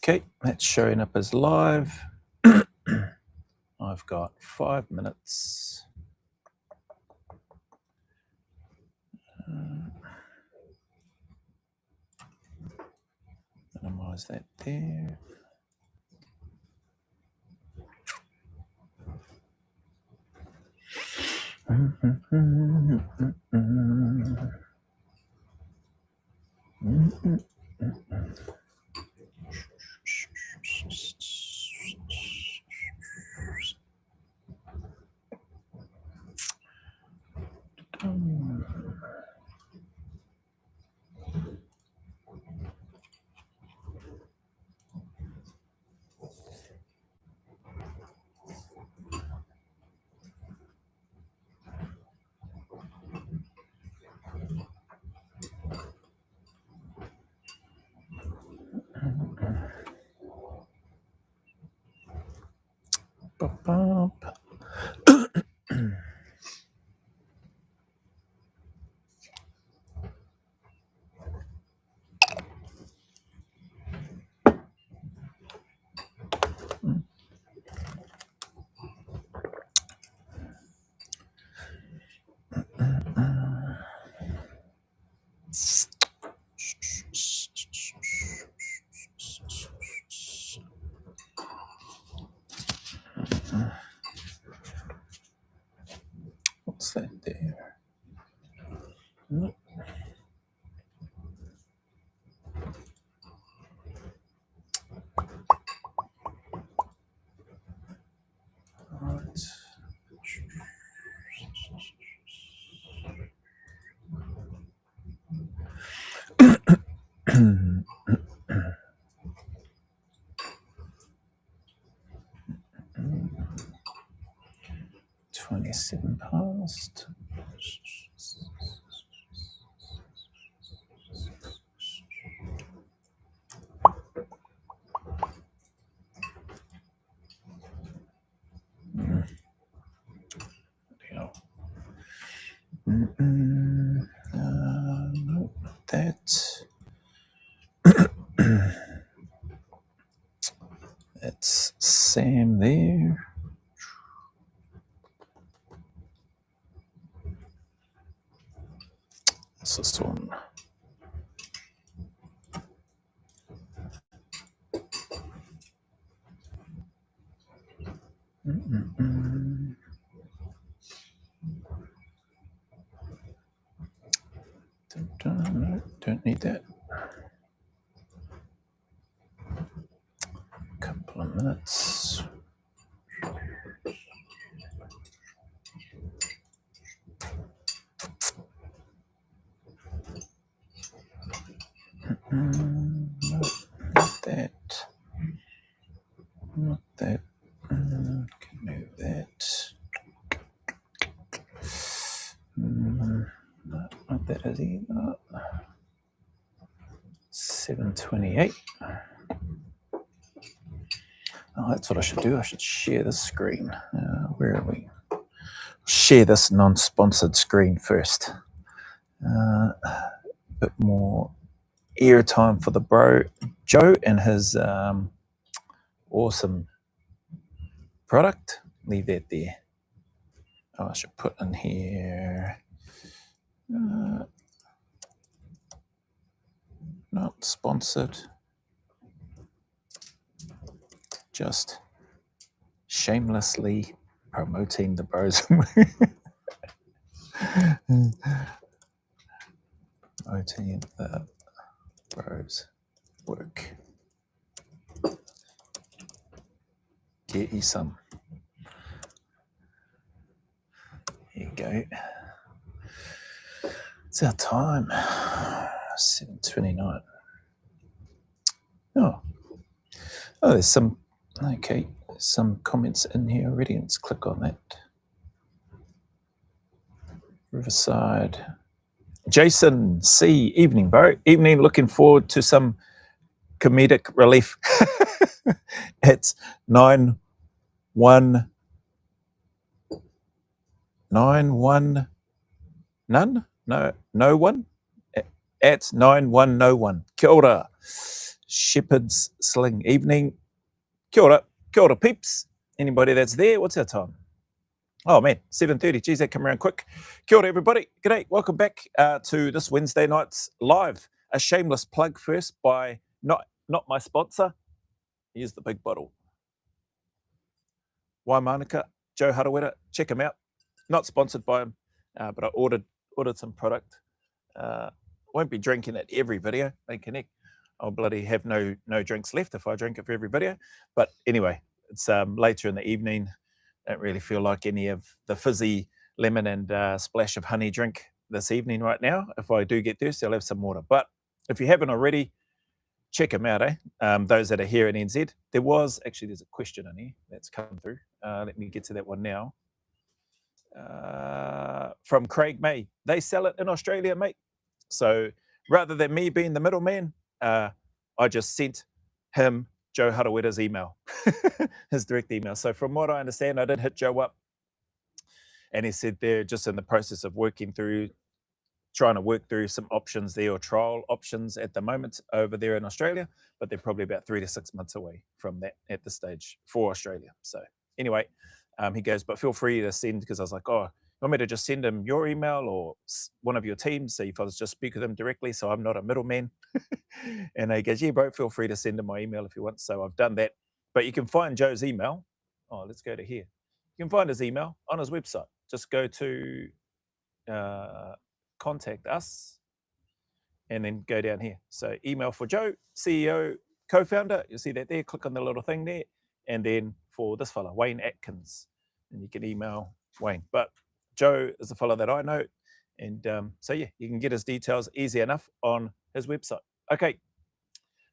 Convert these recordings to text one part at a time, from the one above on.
Okay, that's showing up as live. I've got 5 minutes. Minimize that there. What's that there? Nope. Right. $27 past. No, not that. That's Sam there. What's this one? No, don't need that. Couple of minutes. No, not that. Not that. Can move that. No, not that is either. 7:28. Oh, that's what I should do. I should share this screen. Where are we? Share this non-sponsored screen first. A bit more airtime for the bro Joe and his awesome product. Leave that there. Oh, I should put in here. Not sponsored. Just shamelessly promoting the bros. Promoting the bros work. Get you some. Here you go. It's our time. 7:29. Oh, there's some. Okay, some comments in here already. Let's click on that. Riverside. Jason C. Evening, bro. Evening. Looking forward to some comedic relief. It's 9-1. 9-1. None? No one? At 9-1-0-1. Kia ora. Shepherd's Sling evening. Kia ora peeps. Anybody that's there, what's our time? Oh man, 7:30. Geez, that come around quick. Kia ora everybody. G'day. Welcome back to this Wednesday night's live. A shameless plug first by not my sponsor. Here's the big bottle. Waimanaka, Joe Harawira. Check him out. Not sponsored by him, but I ordered some product. Won't be drinking it every video. They connect. I'll bloody have no drinks left if I drink it for every video. But anyway, it's later in the evening. Don't really feel like any of the fizzy lemon and splash of honey drink this evening right now. If I do get thirsty, I'll have some water. But if you haven't already, check them out, eh? Those that are here in NZ. There's a question in here that's come through. Let me get to that one now. From Craig May. They sell it in Australia, mate. So rather than me being the middleman, I just sent him Joe Harawira's email, his direct email. So from what I understand, I did hit Joe up and he said they're just in the process of trying to work through some options there, or trial options at the moment over there in Australia, but they're probably about 3 to 6 months away from that at this stage for Australia. So anyway, he goes, but feel free to send, because I was like, oh, you want me to just send him your email or one of your teams? So if I was just speak with him directly, so I'm not a middleman. And he goes, yeah, bro, feel free to send him my email if you want. So I've done that. But you can find Joe's email. Oh, let's go to here. You can find his email on his website. Just go to contact us and then go down here. So email for Joe, CEO, co-founder. You'll see that there. Click on the little thing there. And then for this fella, Wayne Atkins. And you can email Wayne. But Joe is a fellow that I know. And so, yeah, you can get his details easy enough on his website. Okay,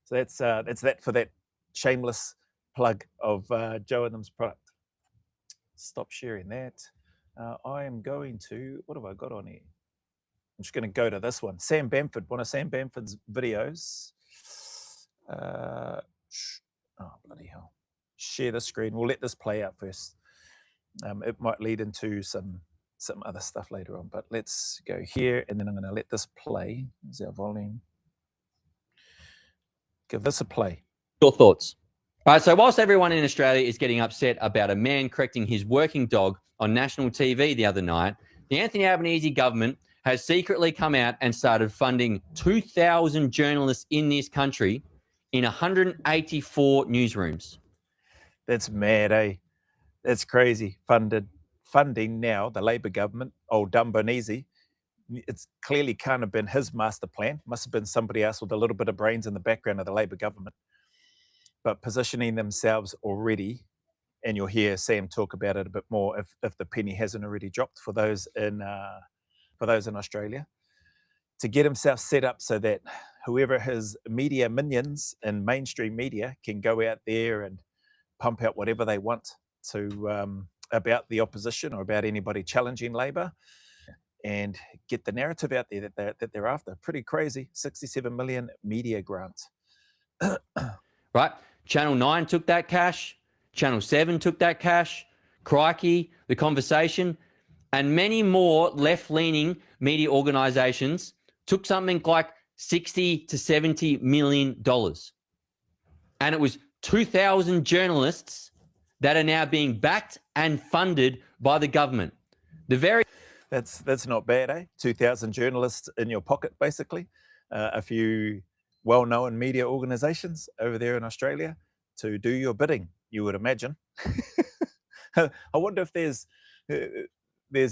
so that's that for that shameless plug of Joe and them's product. Stop sharing that. I am going to, what have I got on here? I'm just going to go to this one. Sam Bamford, one of Sam Bamford's videos. Oh, bloody hell. Share the screen. We'll let this play out first. It might lead into some other stuff later on, but let's go here, and then I'm going to let this play. Is our volume? Give this a play. Your thoughts? All right, so whilst everyone in Australia is getting upset about a man correcting his working dog on national TV the other night, the Anthony Albanese government has secretly come out and started funding 2,000 journalists in this country in 184 newsrooms. That's mad, eh? That's crazy. Funding now, the Labor government, old Dumbanese, it's clearly can't have been his master plan. Must have been somebody else with a little bit of brains in the background of the Labor government. But positioning themselves already, and you'll hear Sam talk about it a bit more if the penny hasn't already dropped for those in Australia, to get himself set up so that whoever his media minions in mainstream media can go out there and pump out whatever they want to about the opposition or about anybody challenging Labor, and get the narrative out there that they're after. Pretty crazy. 67 million media grant. Right? Channel 9 took that cash. Channel 7 took that cash. Crikey, The Conversation, and many more left-leaning media organizations took something like $60 to $70 million. And it was 2,000 journalists that are now being backed and funded by the government. That's not bad, eh? 2,000 journalists in your pocket, basically. A few well-known media organizations over there in Australia to do your bidding, you would imagine. I wonder if there's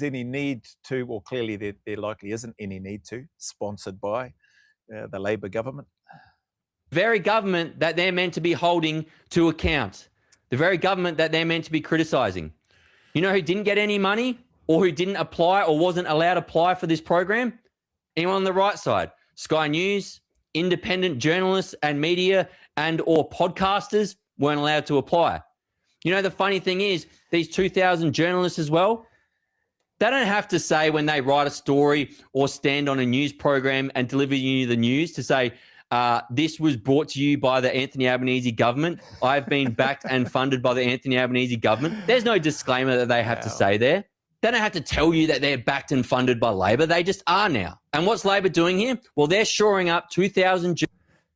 any need to, or clearly there likely isn't any need to, sponsored by the Labor government. The very government that they're meant to be holding to account. The very government that they're meant to be criticizing. You know who didn't get any money, or who didn't apply or wasn't allowed to apply for this program? Anyone on the right side. Sky News, independent journalists and media and or podcasters weren't allowed to apply. You know, the funny thing is, these 2,000 journalists as well, they don't have to say when they write a story or stand on a news program and deliver you the news to say, this was brought to you by the Anthony Albanese government. I've been backed and funded by the Anthony Albanese government. There's no disclaimer that they have to say there. They don't have to tell you that they're backed and funded by Labor. They just are now. And what's Labor doing here? Well, they're shoring up 2,000.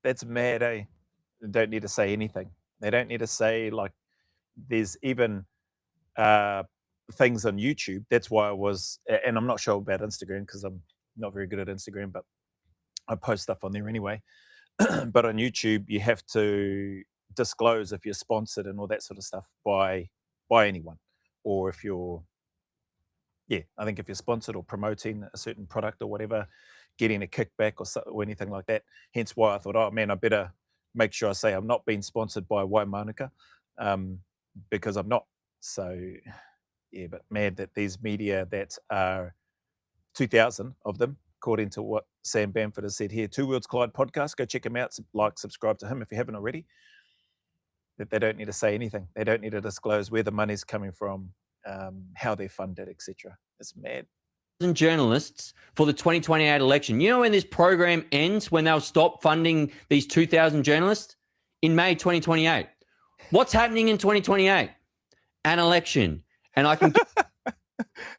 That's mad, eh? don't need to say anything. They don't need to say, like, there's even things on YouTube. That's why I was, and I'm not sure about Instagram because I'm not very good at Instagram, but I post stuff on there anyway. But on YouTube, you have to disclose if you're sponsored and all that sort of stuff by anyone, or if you're, I think if you're sponsored or promoting a certain product or whatever, getting a kickback or anything like that. Hence why I thought, oh man, I better make sure I say I'm not being sponsored by Waimanuka, because I'm not. So yeah, but mad that these media that are 2,000 of them, according to what Sam Bamford has said here, Two Worlds Collide podcast, go check him out, subscribe to him if you haven't already, that they don't need to say anything. They don't need to disclose where the money's coming from, how they're funded, etc. It's mad. Journalists for the 2028 election. You know when this program ends, when they'll stop funding these 2,000 journalists? In May 2028. What's happening in 2028? An election. And I can...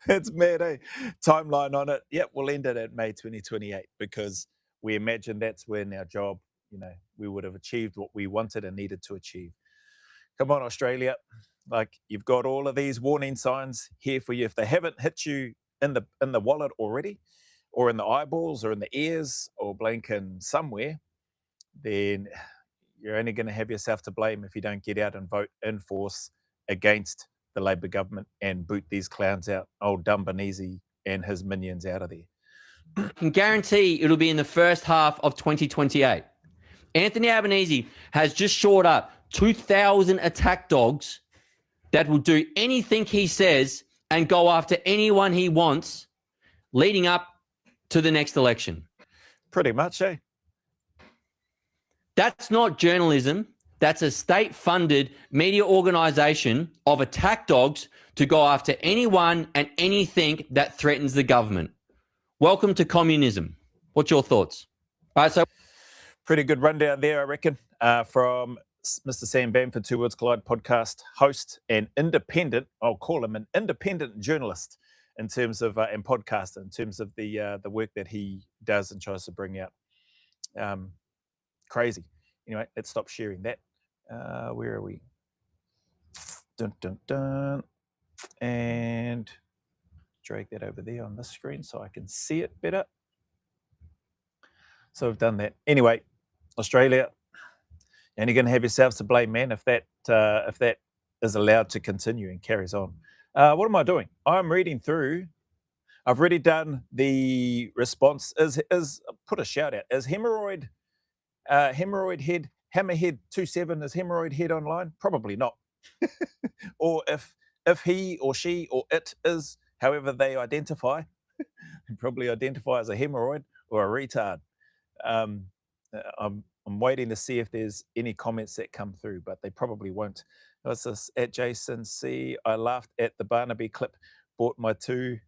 It's mad, eh? Timeline on it. Yep, we'll end it at May 2028 because we imagine that's when our job, we would have achieved what we wanted and needed to achieve. Come on, Australia. Like, you've got all of these warning signs here for you. If they haven't hit you in the wallet already, or in the eyeballs, or in the ears, or blinking somewhere, then you're only going to have yourself to blame if you don't get out and vote in force against the Labor government and boot these clowns out, old Dumbanese and his minions out of there. I can guarantee it'll be in the first half of 2028. Anthony Albanese has just shored up 2,000 attack dogs that will do anything he says and go after anyone he wants leading up to the next election. Pretty much, eh? That's not journalism. That's a state-funded media organization of attack dogs to go after anyone and anything that threatens the government. Welcome to communism. What's your thoughts? All right, so pretty good rundown there, I reckon, from Mr. Sam Bamford, Two Worlds Collide podcast host and independent. I'll call him an independent journalist in terms of and podcaster in terms of the work that he does and tries to bring out. Crazy. Anyway, let's stop sharing that. Where are we? Dun, dun, dun. And drag that over there on this screen so I can see it better. So we've done that. Anyway, Australia, and you're going to have yourselves to blame, man, if that is allowed to continue and carries on. What am I doing? I'm reading through. I've already done the response. Is put a shout out. Is hemorrhoid head, Hammerhead 27, is hemorrhoid head online? Probably not. Or if he or she or it is, however they identify, probably identify as a hemorrhoid or a retard. I'm waiting to see if there's any comments that come through, but they probably won't. What's this? At Jason C. I laughed at the Barnaby clip. Bought my two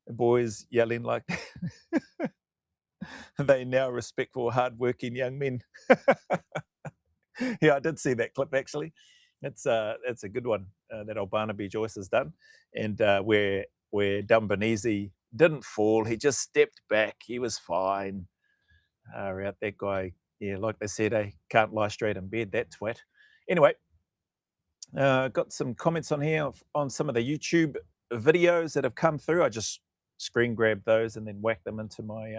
boys yelling like that. They now respectful, hardworking young men. Yeah, I did see that clip actually. It's a good one that old Barnaby Joyce has done, and where Dumbanese didn't fall, he just stepped back. He was fine. Out that guy, yeah, like they said, can't lie straight in bed. That twat. Anyway, got some comments on here on some of the YouTube videos that have come through. I just screen grabbed those and then whacked them into my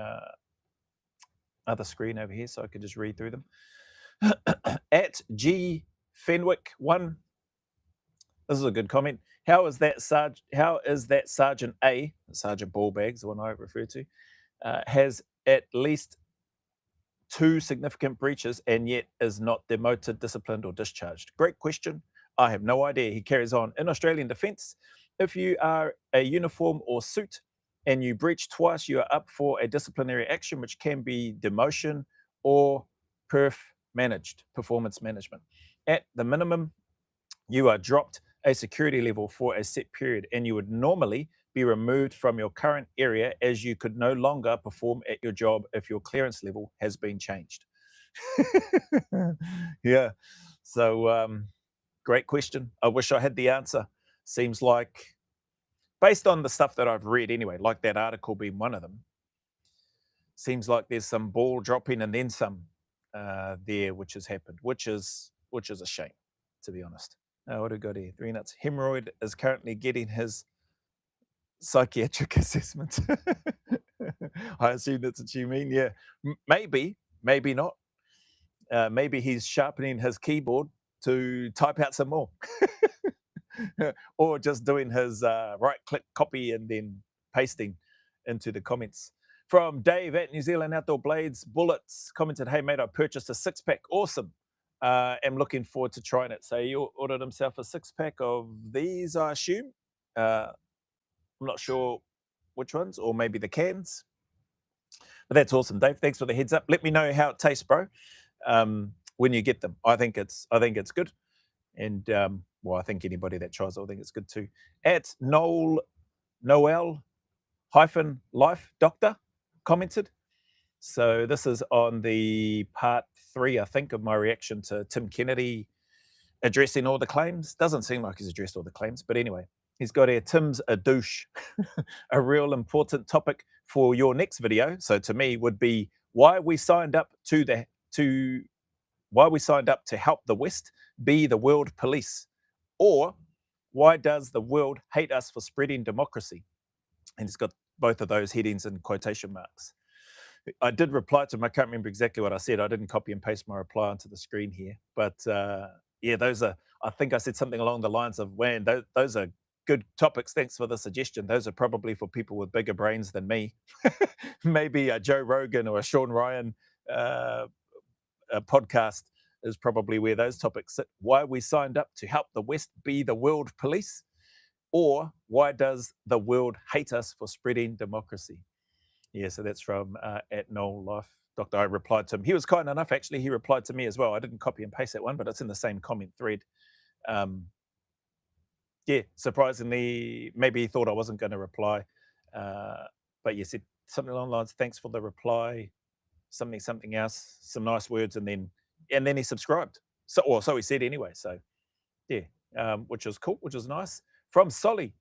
other screen over here so I could just read through them. At G Fenwick 1, this is a good comment. How is that Sergeant A, Sergeant Ballbags, the one I refer to, has at least 2 significant breaches and yet is not demoted, disciplined, or discharged? Great question. I have no idea. He carries on. In Australian Defence, if you are a uniform or suit and you breach twice, you are up for a disciplinary action, which can be demotion or performance management. At the minimum, you are dropped a security level for a set period, and you would normally be removed from your current area as you could no longer perform at your job if your clearance level has been changed. Yeah. So great question. I wish I had the answer. Seems like, based on the stuff that I've read anyway, like that article being one of them, seems like there's some ball dropping and then some there, which has happened, which is a shame, to be honest. What do we got here? 3 nuts. Hemorrhoid is currently getting his psychiatric assessment. I assume that's what you mean. Yeah, maybe not. Maybe he's sharpening his keyboard to type out some more. Or just doing his right-click copy and then pasting into the comments. From Dave at New Zealand Outdoor Blades, Bullets commented, "Hey mate, I purchased a 6-pack. Awesome. Am looking forward to trying it." So he ordered himself a 6-pack of these, I assume. I'm not sure which ones, or maybe the cans. But that's awesome, Dave. Thanks for the heads up. Let me know how it tastes, bro. When you get them, I think it's good. And well, I think anybody that tries it will think it's good too. At Noel-Life Doctor commented. So this is on the part 3, I think, of my reaction to Tim Kennedy addressing all the claims. Doesn't seem like he's addressed all the claims, but anyway, he's got here, "Tim's a douche." A real important topic for your next video. So to me would be why we signed up to help the West be the world police, or why does the world hate us for spreading democracy? And it's got both of those headings in quotation marks. I did reply to him. I can't remember exactly what I said. I didn't copy and paste my reply onto the screen here. But yeah, those are, I think I said something along the lines of, "Man, those are good topics. Thanks for the suggestion. Those are probably for people with bigger brains than me." Maybe a Joe Rogan or a Sean Ryan a podcast is probably where those topics sit. Why we signed up to help the West be the world police, or why does the world hate us for spreading democracy? Yeah, so that's from at Noel-Life Doctor. I replied to him. He was kind enough, actually. He replied to me as well. I didn't copy and paste that one, but it's in the same comment thread. Yeah, surprisingly, maybe he thought I wasn't going to reply. But you said something along the lines, "Thanks for the reply," something else, some nice words, and then he subscribed. So he said anyway. So yeah, which was cool, which was nice. From Solly,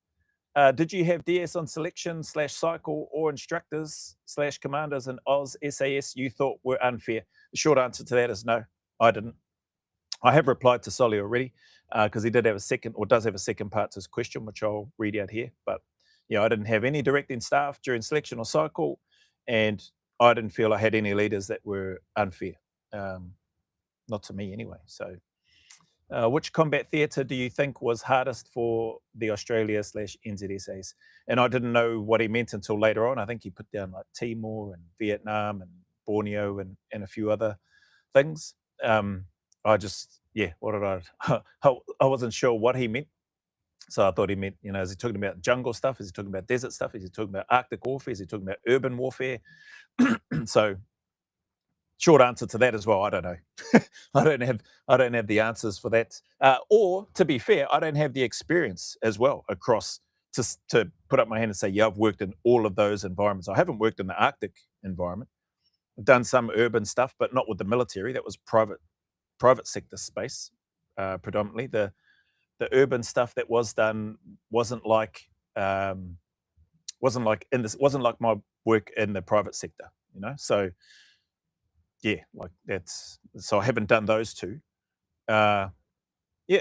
"Did you have DS on selection / cycle or instructors / commanders in Oz SAS you thought were unfair?" The short answer to that is no, I didn't. I have replied to Solly already because he did have a second, or does have a second part to his question, which I'll read out here. But yeah, I didn't have any directing staff during selection or cycle, and I didn't feel I had any leaders that were unfair. Not to me anyway. So which combat theatre do you think was hardest for the Australia / NZSAs? And I didn't know what he meant until later on. I think he put down like Timor and Vietnam and Borneo and a few other things. I just, yeah, what did I wasn't sure what he meant. So I thought he meant, is he talking about jungle stuff? Is he talking about desert stuff? Is he talking about Arctic warfare? Is he talking about urban warfare? So short answer to that as well, I don't know. I don't have the answers for that. Or to be fair, I don't have the experience as well across to put up my hand and say, yeah, I've worked in all of those environments. I haven't worked in the Arctic environment. I've done some urban stuff, but not with the military. That was private sector space, predominantly. The urban stuff that was done wasn't like my work in the private sector, So yeah, like so I haven't done those two. Yeah,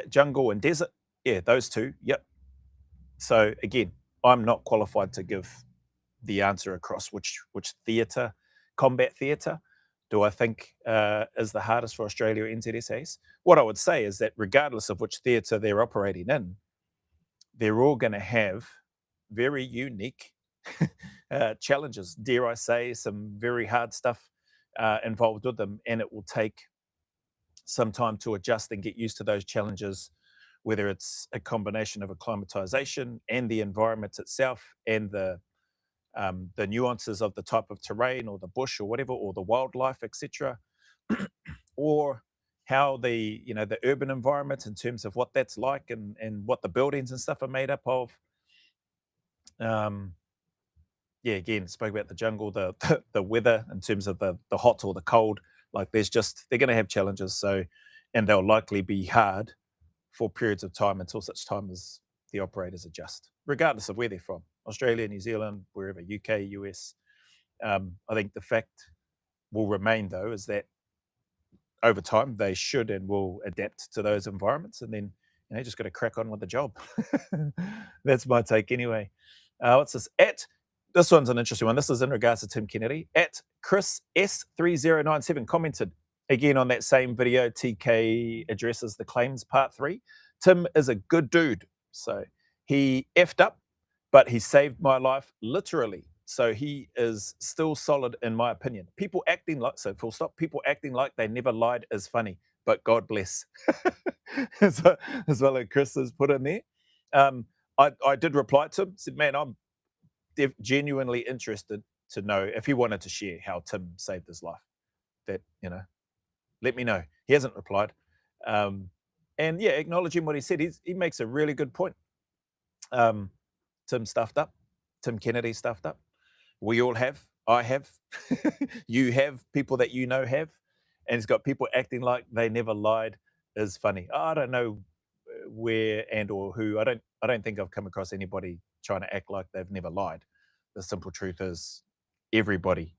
jungle and desert. Yeah, those two. Yep. So again, I'm not qualified to give the answer across which theatre, combat theatre, do I think is the hardest for Australia or NZSAs. What I would say is that regardless of which theatre they're operating in, they're all going to have very unique challenges. Dare I say, some very hard stuff involved with them, and it will take some time to adjust and get used to those challenges, whether it's a combination of acclimatization and the environment itself and the nuances of the type of terrain or the bush or whatever, or the wildlife, etc., or how the urban environment in terms of what that's like and what the buildings and stuff are made up of. Yeah, again, spoke about the jungle, the weather in terms of the hot or the cold. Like they're going to have challenges. So, and they'll likely be hard for periods of time until such time as the operators adjust, regardless of where they're from. Australia, New Zealand, wherever, UK, US. I think the fact will remain, though, is that over time, they should and will adapt to those environments, and then you just got to crack on with the job. That's my take anyway. What's this? This one's an interesting one. This is in regards to Tim Kennedy. At Chris S3097 commented again on that same video. TK addresses the claims part 3. Tim is a good dude. So he effed up, but he saved my life literally. So he is still solid in my opinion. People acting like, so full stop, people acting like they never lied is funny, but God bless. as well as Chris has put in there. I did reply to him, said, man, I'm genuinely interested to know if he wanted to share how Tim saved his life. That, let me know. He hasn't replied. And yeah, acknowledging what he said, he makes a really good point. Tim stuffed up. Tim Kennedy stuffed up. We all have. I have. You have. People that you know have. And he's got people acting like they never lied is funny. I don't know where and or who. I don't think I've come across anybody trying to act like they've never lied. The simple truth is everybody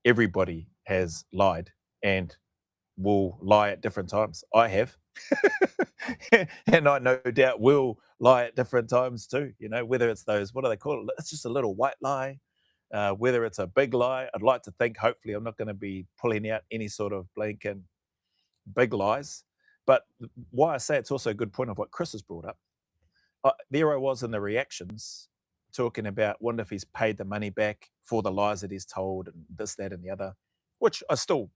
has lied and will lie at different times. I have. And I no doubt will lie at different times too. Whether it's those, what do they call it? It's just a little white lie. Whether it's a big lie, I'd like to think, hopefully, I'm not going to be pulling out any sort of blanket big lies. But why I say it's also a good point of what Chris has brought up. There I was in the reactions talking about, wonder if he's paid the money back for the lies that he's told and this, that, and the other, which I still,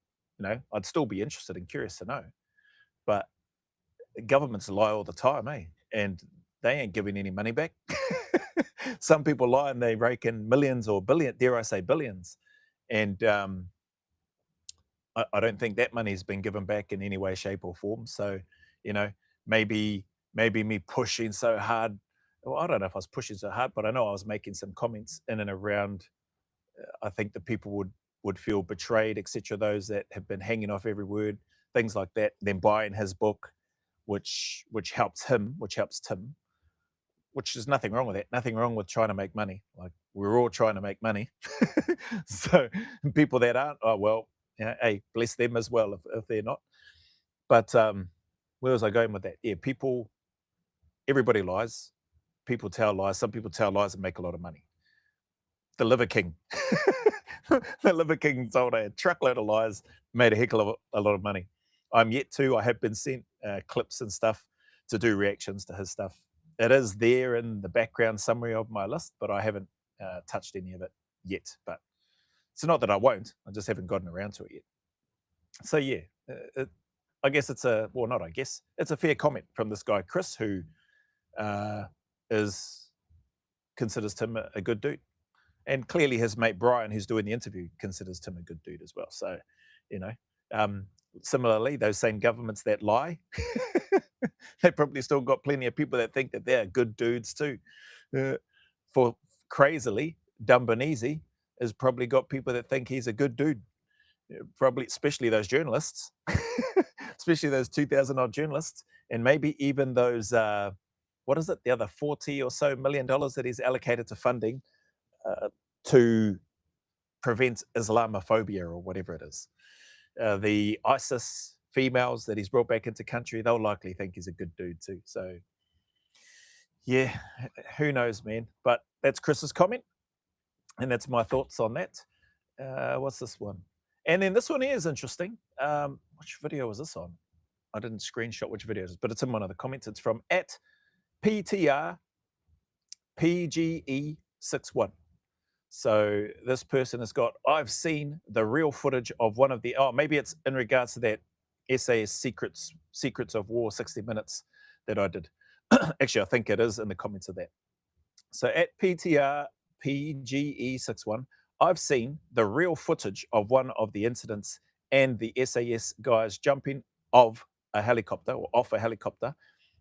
I'd still be interested and curious to know. But governments lie all the time, eh? And they ain't giving any money back. Some people lie and they rake in millions or dare I say billions. And I don't think that money's been given back in any way, shape, or form. So, maybe me pushing so hard. Well, I don't know if I was pushing so hard, but I know I was making some comments in and around. I think the people would feel betrayed, etc. Those that have been hanging off every word, things like that. Then buying his book, which helps him, which helps Tim. Which is nothing wrong with that. Nothing wrong with trying to make money. Like, we're all trying to make money. So people that aren't, oh well, hey, bless them as well if they're not. But where was I going with that? Yeah, everybody lies. People tell lies. Some people tell lies and make a lot of money. The Liver King. The Liver King told a truckload of lies, made a heck of a lot of money. I'm yet to. I have been sent clips and stuff to do reactions to his stuff. It is there in the background summary of my list, but I haven't touched any of it yet. But it's not that I won't. I just haven't gotten around to it yet. So yeah, I guess it's it's a fair comment from this guy Chris, who considers Tim a good dude, and clearly his mate Brian, who's doing the interview, considers Tim a good dude as well. So, similarly, those same governments that lie, they probably still got plenty of people that think that they're good dudes too. For crazily, Dumbanese has probably got people that think he's a good dude. Probably, especially those journalists, especially those 2,000 odd journalists, and maybe even those, what is it, the other $40 or so million that he's allocated to funding to prevent Islamophobia or whatever it is. The ISIS females that he's brought back into country, they'll likely think he's a good dude too. So yeah, who knows, man? But that's Chris's comment, and that's my thoughts on that. What's this one? And then this one here is interesting. Which video was this on? I didn't screenshot which video it is, but it's in one of the comments. It's from @PTRPGE61. So this person has got, I've seen the real footage of one of the, maybe it's in regards to that SAS Secrets of War 60 Minutes that I did. Actually, I think it is in the comments of that. So @PTRPGE61, I've seen the real footage of one of the incidents and the SAS guys jumping off a helicopter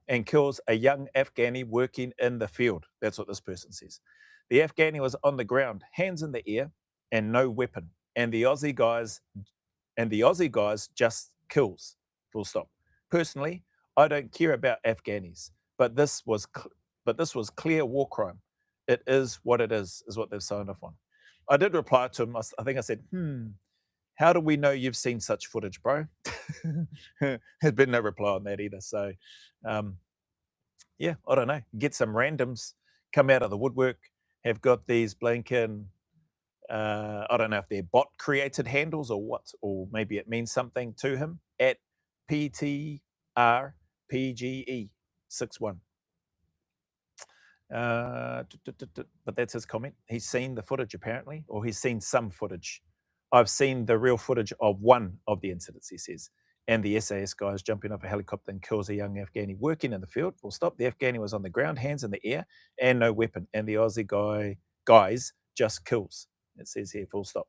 and kills a young Afghani working in the field. That's what this person says. The Afghani was on the ground, hands in the air, and no weapon. And the Aussie guys just kills. Full stop. Personally, I don't care about Afghanis, but this was clear war crime. It is what it is what they've signed off on. I did reply to him. I think I said, how do we know you've seen such footage, bro? There's been no reply on that either. So, yeah, I don't know. Get some randoms come out of the woodwork, have got these blinking, I don't know if they're bot created handles or what, or maybe it means something to him, at PTRPGE61. But that's his comment. He's seen the footage apparently, or he's seen some footage. I've seen the real footage of one of the incidents, he says. And the SAS guy is jumping off a helicopter and kills a young Afghani working in the field. Full stop. The Afghani was on the ground, hands in the air, and no weapon. And the Aussie guys just kills. It says here, full stop.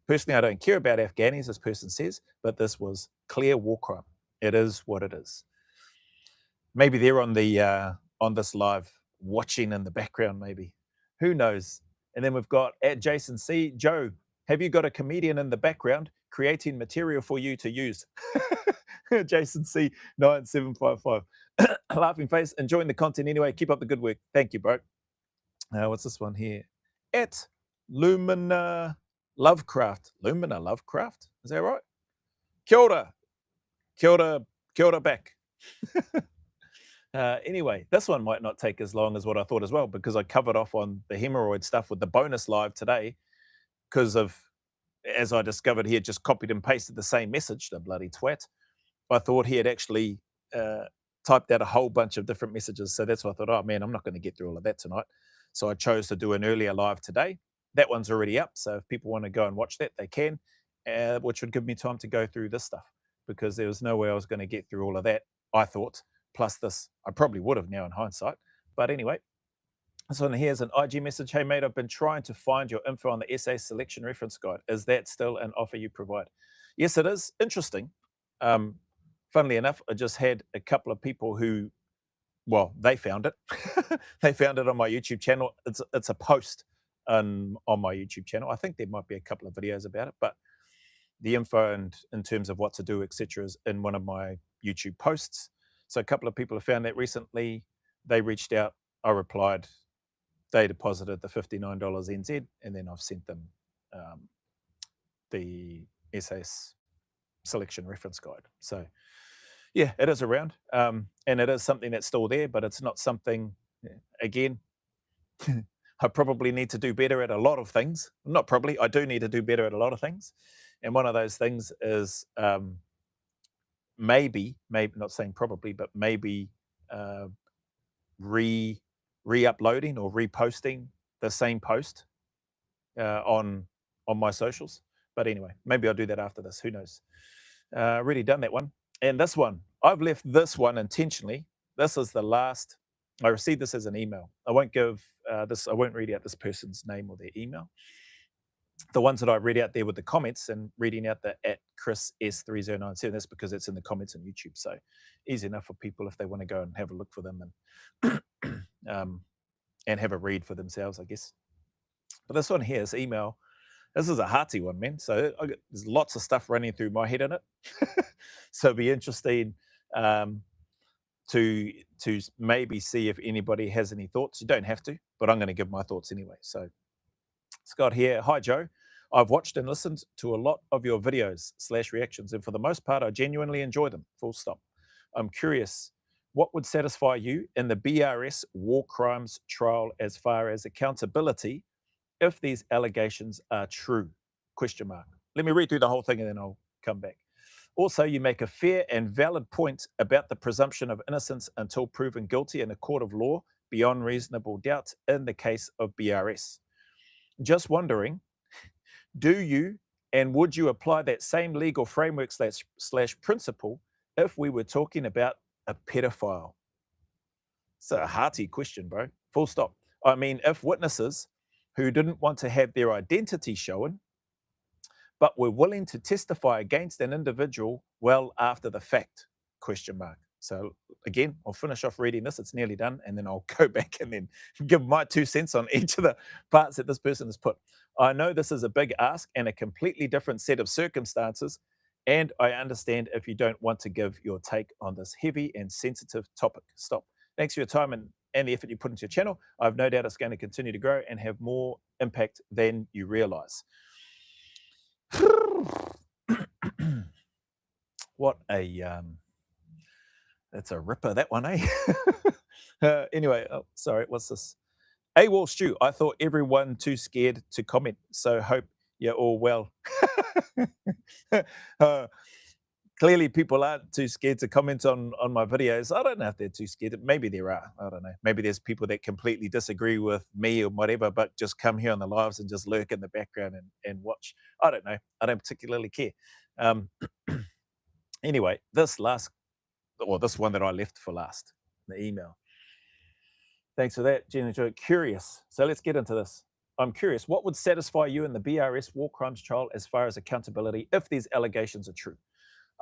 Personally, I don't care about Afghanis, this person says, but this was clear war crime. It is what it is. Maybe they're on the on this live watching in the background, maybe. Who knows? And then we've got at Jason C. Joe, have you got a comedian in the background creating material for you to use? Jason C. 9755. Laughing face, enjoying the content anyway. Keep up the good work. Thank you, bro. What's this one here? At Lumina Lovecraft. Lumina Lovecraft? Is that right? Kia ora. Kia ora. Kia ora back. Anyway, this one might not take as long as what I thought as well, because I covered off on the hemorrhoid stuff with the bonus live today, because of, as I discovered, he had just copied and pasted the same message, the bloody twat. I thought he had actually typed out a whole bunch of different messages. So that's why I thought, oh man, I'm not going to get through all of that tonight. So I chose to do an earlier live today. That one's already up. So if people want to go and watch that, they can, which would give me time to go through this stuff, because there was no way I was going to get through all of that, I thought. Plus this, I probably would have now in hindsight. But anyway, so here's an IG message. Hey, mate, I've been trying to find your info on the SA selection reference guide. Is that still an offer you provide? Yes, it is. Interesting. Funnily enough, I just had a couple of people who, well, they found it. They found it on my YouTube channel. It's a post on my YouTube channel. I think there might be a couple of videos about it, but the info and in terms of what to do, etc., is in one of my YouTube posts. So a couple of people have found that recently. They reached out, I replied, they deposited the $59 NZ, and then I've sent them the SAS selection reference guide. So yeah, it is around, and it is something that's still there, but it's not something, again, I probably need to do better at a lot of things. Not probably, I do need to do better at a lot of things. And one of those things is maybe, not saying probably, but maybe re-uploading or reposting the same post on my socials. But anyway, maybe I'll do that after this. Who knows? Already done that one. And this one, I've left this one intentionally. This is the last. I received this as an email. I won't give this. I won't read out this person's name or their email. The ones that I read out there with the comments and reading out the at Chris S3097, that's because it's in the comments on YouTube. So easy enough for people if they want to go and have a look for them and have a read for themselves, I guess. But this one here, this email, this is a hearty one, man. So there's lots of stuff running through my head in it. So it'd be interesting to maybe see if anybody has any thoughts. You don't have to, but I'm going to give my thoughts anyway. So Scott here. Hi, Joe. I've watched and listened to a lot of your videos / reactions, and for the most part, I genuinely enjoy them. Full stop. I'm curious, what would satisfy you in the BRS war crimes trial as far as accountability if these allegations are true? ? Let me read through the whole thing and then I'll come back. Also, you make a fair and valid point about the presumption of innocence until proven guilty in a court of law beyond reasonable doubt in the case of BRS. Just wondering, do you and would you apply that same legal framework / principle if we were talking about a pedophile? It's a hearty question, bro. Full stop. I mean, if witnesses who didn't want to have their identity shown, but were willing to testify against an individual well after the fact? ? So again, I'll finish off reading this. It's nearly done. And then I'll go back and then give my 2 cents on each of the parts that this person has put. I know this is a big ask and a completely different set of circumstances. And I understand if you don't want to give your take on this heavy and sensitive topic. Stop. Thanks for your time and the effort you put into your channel. I have no doubt it's going to continue to grow and have more impact than you realize. What a that's a ripper, that one, eh? Anyway, oh, sorry, what's this? AWOL Stew, I thought everyone too scared to comment, so hope you're all well. Clearly people aren't too scared to comment on my videos. I don't know if they're too scared. Maybe there are. I don't know. Maybe there's people that completely disagree with me or whatever, but just come here on the lives and just lurk in the background and watch. I don't know. I don't particularly care. Anyway, this one that I left for last, the email. Thanks for that, Jenna Jo. Curious. So let's get into this. I'm curious, what would satisfy you in the BRS war crimes trial as far as accountability if these allegations are true?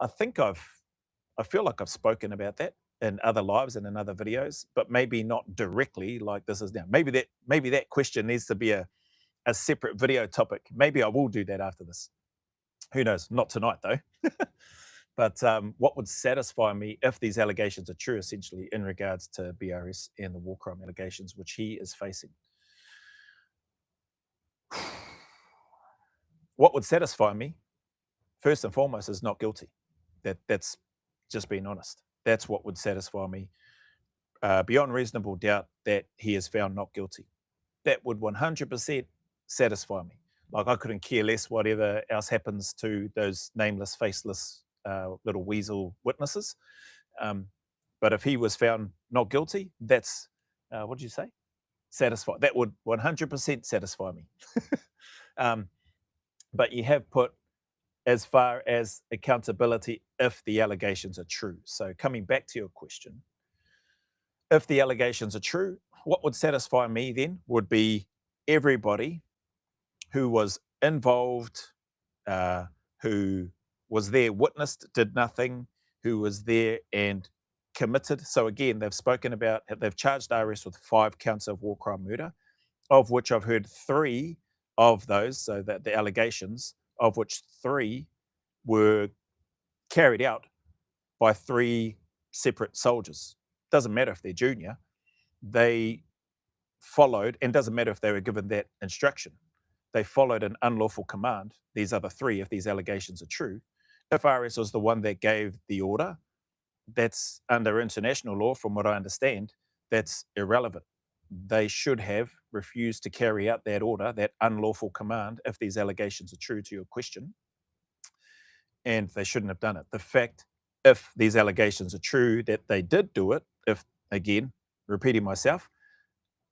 I think I feel like I've spoken about that in other lives and in other videos, but maybe not directly like this is now. Maybe that question needs to be a separate video topic. Maybe I will do that after this. Who knows? Not tonight though. But what would satisfy me if these allegations are true, essentially, in regards to BRS and the war crime allegations which he is facing? What would satisfy me, first and foremost, is not guilty. That's just being honest. That's what would satisfy me, beyond reasonable doubt, that he is found not guilty. That would 100% satisfy me. Like, I couldn't care less whatever else happens to those nameless, faceless little weasel witnesses. But if he was found not guilty, that's, what did you say? Satisfy. That would 100% satisfy me. But you have put as far as accountability if the allegations are true. So coming back to your question, if the allegations are true, what would satisfy me then would be everybody who was involved, who was there, witnessed, did nothing, who was there and committed. So again, they've charged RS with 5 counts of war crime murder, of which I've heard 3 of those, so that the allegations, of which 3 were carried out by 3 separate soldiers. Doesn't matter if they're junior, they followed, and doesn't matter if they were given that instruction. They followed an unlawful command, these other 3, if these allegations are true. If RS was the one that gave the order, that's under international law, from what I understand, that's irrelevant. They should have refused to carry out that order, that unlawful command, if these allegations are true to your question, and they shouldn't have done it. The fact, if these allegations are true, that they did do it, if, again, repeating myself,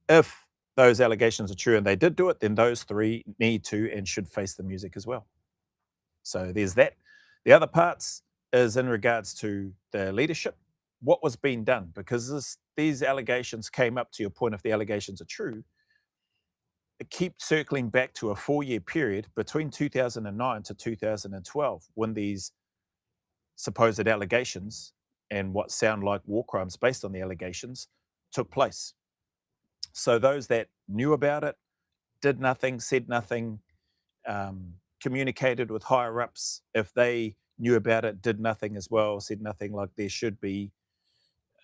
if those allegations are true and they did do it, then those 3 need to and should face the music as well. So there's that. The other parts is in regards to the leadership. What was being done? Because these allegations came up, to your point, if the allegations are true, it keeps circling back to a 4-year period between 2009 to 2012 when these supposed allegations and what sound like war crimes based on the allegations took place. So those that knew about it, did nothing, said nothing, communicated with higher ups, if they knew about it, did nothing as well, said nothing, like there should be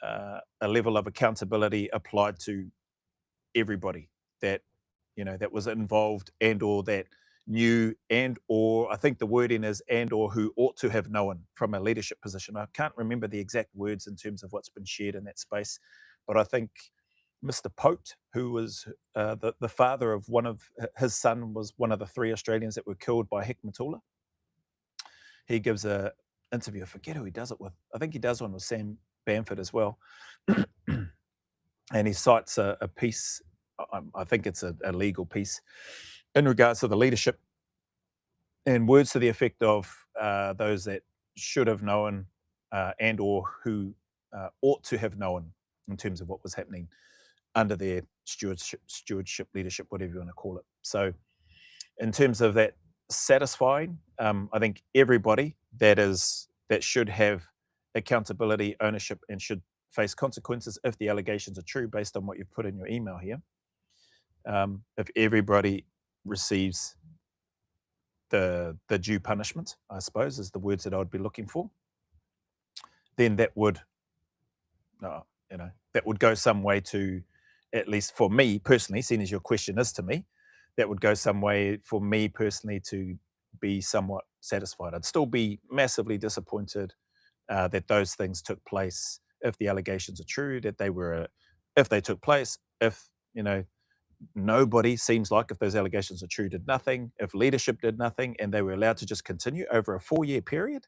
a level of accountability applied to everybody that, that was involved and or that knew and or, I think the wording is and or who ought to have known from a leadership position. I can't remember the exact words in terms of what's been shared in that space, but I think Mr. Pote, who was the father of his son, was one of the 3 Australians that were killed by Hikmatullah. He gives an interview. I forget who he does it with. I think he does one with Sam Bamford as well. And he cites a piece, I think it's a legal piece, in regards to the leadership, and words to the effect of those that should have known and or who ought to have known in terms of what was happening under their stewardship, leadership, whatever you want to call it. So in terms of that satisfying, I think everybody that should have accountability, ownership, and should face consequences if the allegations are true based on what you've put in your email here, if everybody receives the due punishment, I suppose, is the words that I would be looking for, then that would, that would go some way to, at least for me personally, seeing as your question is to me, that would go some way for me personally to be somewhat satisfied. I'd still be massively disappointed that those things took place, if the allegations are true, that they were, if they took place, if, nobody seems like, if those allegations are true, did nothing, if leadership did nothing, and they were allowed to just continue over a 4-year period,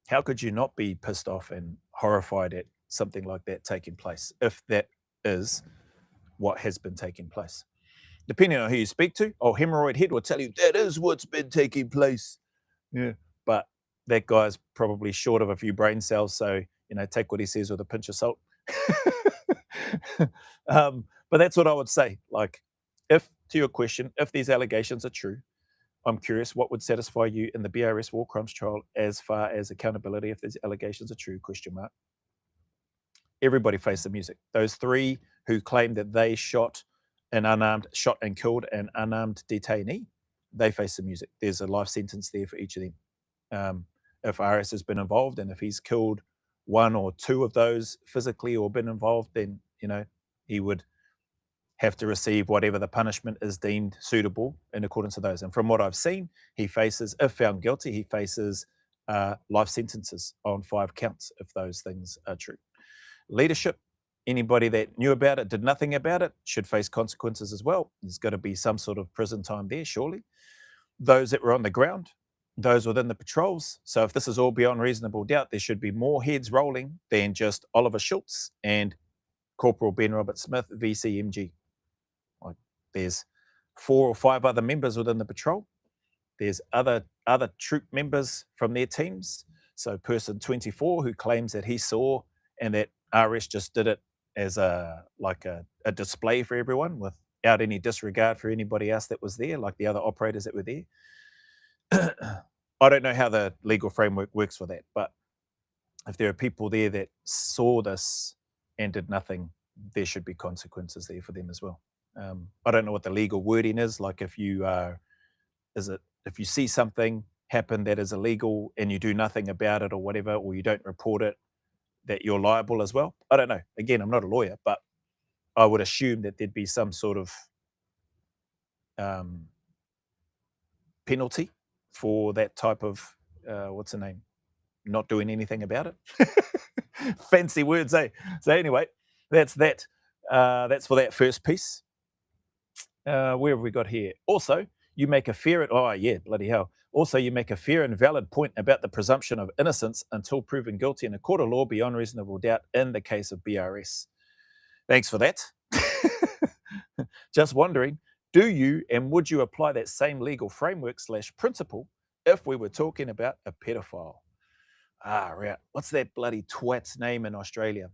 how could you not be pissed off and horrified at something like that taking place, if that is what has been taking place? Depending on who you speak to, Hemorrhoid Head will tell you that is what's been taking place. Yeah. But that guy's probably short of a few brain cells, so, take what he says with a pinch of salt. But that's what I would say. Like, if, to your question, if these allegations are true, I'm curious, what would satisfy you in the BRS war crimes trial as far as accountability if these allegations are true, ? Everybody faced the music. Those 3 who claimed that they shot and killed an unarmed detainee, they face the music. There's a life sentence there for each of them. If RS has been involved and if he's killed 1 or 2 of those physically or been involved, then, he would have to receive whatever the punishment is deemed suitable in accordance to those. And from what I've seen, he faces, if found guilty, he faces life sentences on 5 counts if those things are true. Leadership, anybody that knew about it, did nothing about it, should face consequences as well. There's got to be some sort of prison time there, surely. Those that were on the ground, those within the patrols. So if this is all beyond reasonable doubt, there should be more heads rolling than just Oliver Schultz and Corporal Ben Robert Smith, VCMG. Like, there's 4 or 5 other members within the patrol. There's other troop members from their teams. So person 24 who claims that he saw and that RS just did it as a display for everyone without any disregard for anybody else that was there, like the other operators that were there. I don't know how the legal framework works for that, but if there are people there that saw this and did nothing, there should be consequences there for them as well. I don't know what the legal wording is. Like, if you see something happen that is illegal and you do nothing about it or whatever, or you don't report it, that you're liable as well. I don't know. Again, I'm not a lawyer, but I would assume that there'd be some sort of penalty for that type of, what's the name? Not doing anything about it. Fancy words, eh? So anyway, that's that. That's for that first piece. Where have we got here? Also, you make a fair, bloody hell. Also, you make a fair and valid point about the presumption of innocence until proven guilty in a court of law beyond reasonable doubt in the case of BRS. Thanks for that. Just wondering, do you and would you apply that same legal framework / principle if we were talking about a pedophile? Right. What's that bloody twat's name in Australia?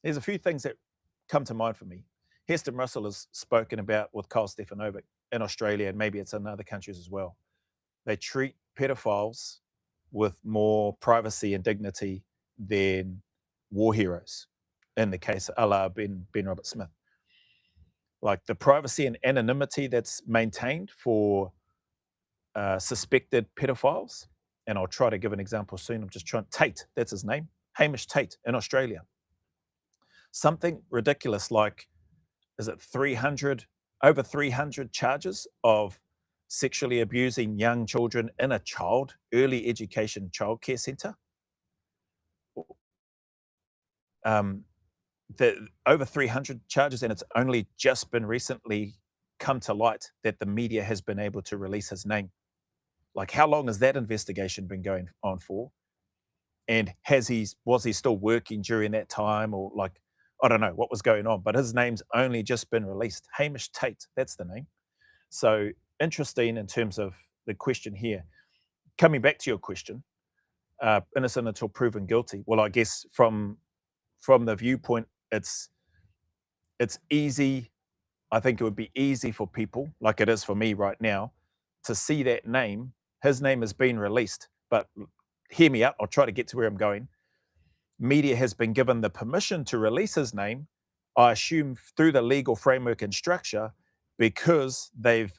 There's a few things that come to mind for me. Heston Russell has spoken about with Kyle Stefanovic in Australia, and maybe it's in other countries as well. They treat pedophiles with more privacy and dignity than war heroes, in the case a la Ben Robert Smith. Like, the privacy and anonymity that's maintained for suspected pedophiles, and I'll try to give an example soon. I'm just trying. Tate, that's his name. Hamish Tate in Australia. Something ridiculous like, is it over 300 charges of sexually abusing young children in a early education childcare centre? Over 300 charges, and it's only just been recently come to light that the media has been able to release his name. Like, how long has that investigation been going on for? And was he still working during that time, or like, I don't know what was going on, but his name's only just been released. Hamish Tate, that's the name. So interesting in terms of the question here. Coming back to your question, innocent until proven guilty. Well, I guess from the viewpoint, it's easy. I think it would be easy for people, like it is for me right now, to see that name. His name has been released, but hear me out. I'll try to get to where I'm going. Media has been given the permission to release his name, I assume through the legal framework and structure, because they've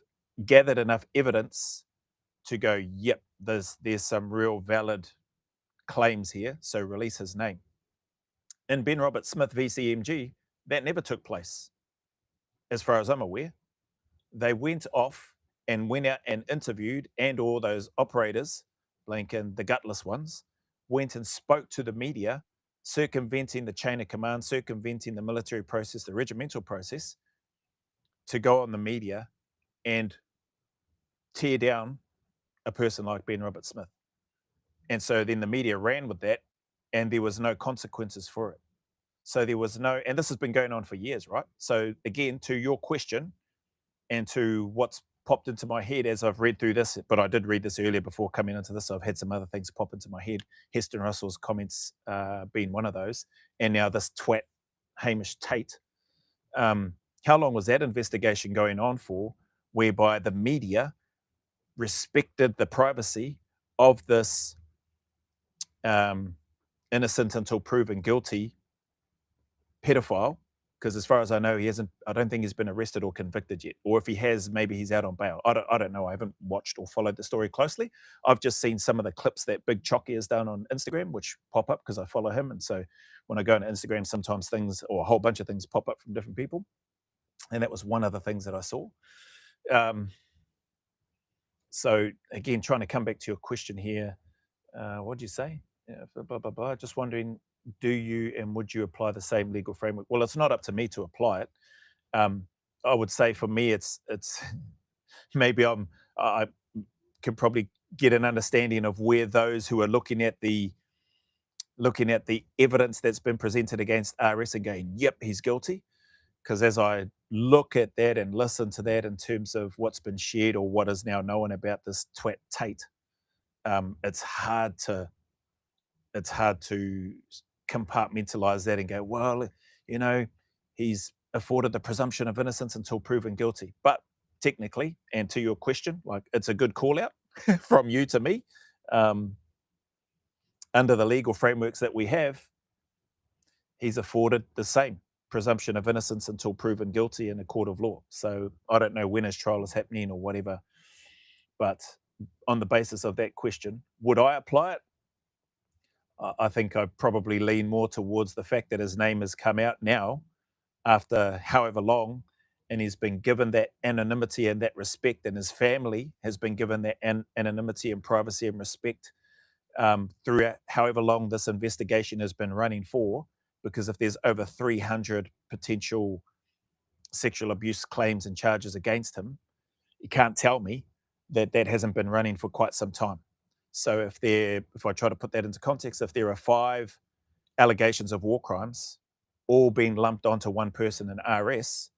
gathered enough evidence to go, yep, there's some real valid claims here, so release his name. In Ben Robert Smith VCMG, that never took place, as far as I'm aware. They went off and went out and interviewed, and all those operators, Blinken, the gutless ones, went and spoke to the media, circumventing the chain of command, circumventing the military process, the regimental process, to go on the media and tear down a person like Ben Roberts-Smith. And so then the media ran with that, and there was no consequences for it. So there was no, and this has been going on for years, right? So again, to your question and to what's popped into my head as I've read through this, but I did read this earlier before coming into this. So I've had some other things pop into my head. Heston Russell's comments being one of those. And now this twat, Hamish Tate. How long was that investigation going on for, whereby the media respected the privacy of this innocent until proven guilty pedophile? Because as far as I know, I don't think he's been arrested or convicted yet. Or if he has, maybe he's out on bail. I don't know. I haven't watched or followed the story closely. I've just seen some of the clips that Big Chocky has done on Instagram, which pop up because I follow him. And so when I go on Instagram, sometimes things, or a whole bunch of things, pop up from different people. And that was one of the things that I saw. So again, trying to come back to your question here. What did you say? Blah, blah, blah. Just wondering, do you and would you apply the same legal framework? Well, it's not up to me to apply it. I would say for me, it's maybe I can probably get an understanding of where those who are looking at the evidence that's been presented against RS and going, yep, he's guilty. Because as I look at that and listen to that in terms of what's been shared or what is now known about this twat Tate, it's hard to compartmentalize that and go, well, you know, he's afforded the presumption of innocence until proven guilty. But technically, and to your question, like, it's a good call out from you to me. Under the legal frameworks that we have, he's afforded the same presumption of innocence until proven guilty in a court of law. So I don't know when his trial is happening or whatever, but on the basis of that question, would I apply it? I think I probably lean more towards the fact that his name has come out now after however long, and he's been given that anonymity and that respect, and his family has been given that anonymity and privacy and respect throughout however long this investigation has been running for. Because if there's over 300 potential sexual abuse claims and charges against him, you can't tell me that that hasn't been running for quite some time. So if I try to put that into context, if there are 5 allegations of war crimes all being lumped onto one person in RS,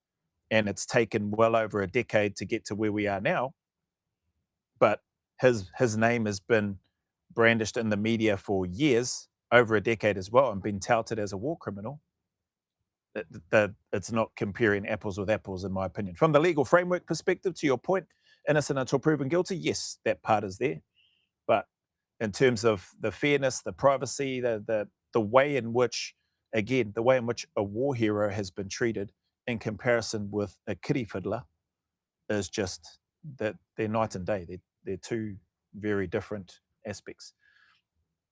and it's taken well over a decade to get to where we are now, but his name has been brandished in the media for years, over a decade as well, and been touted as a war criminal, that it's not comparing apples with apples, in my opinion. From the legal framework perspective, to your point, innocent until proven guilty, yes, that part is there. But in terms of the fairness, the privacy, the way in which, again, the way in which a war hero has been treated in comparison with a kiddie fiddler is just that they're night and day. They're two very different aspects.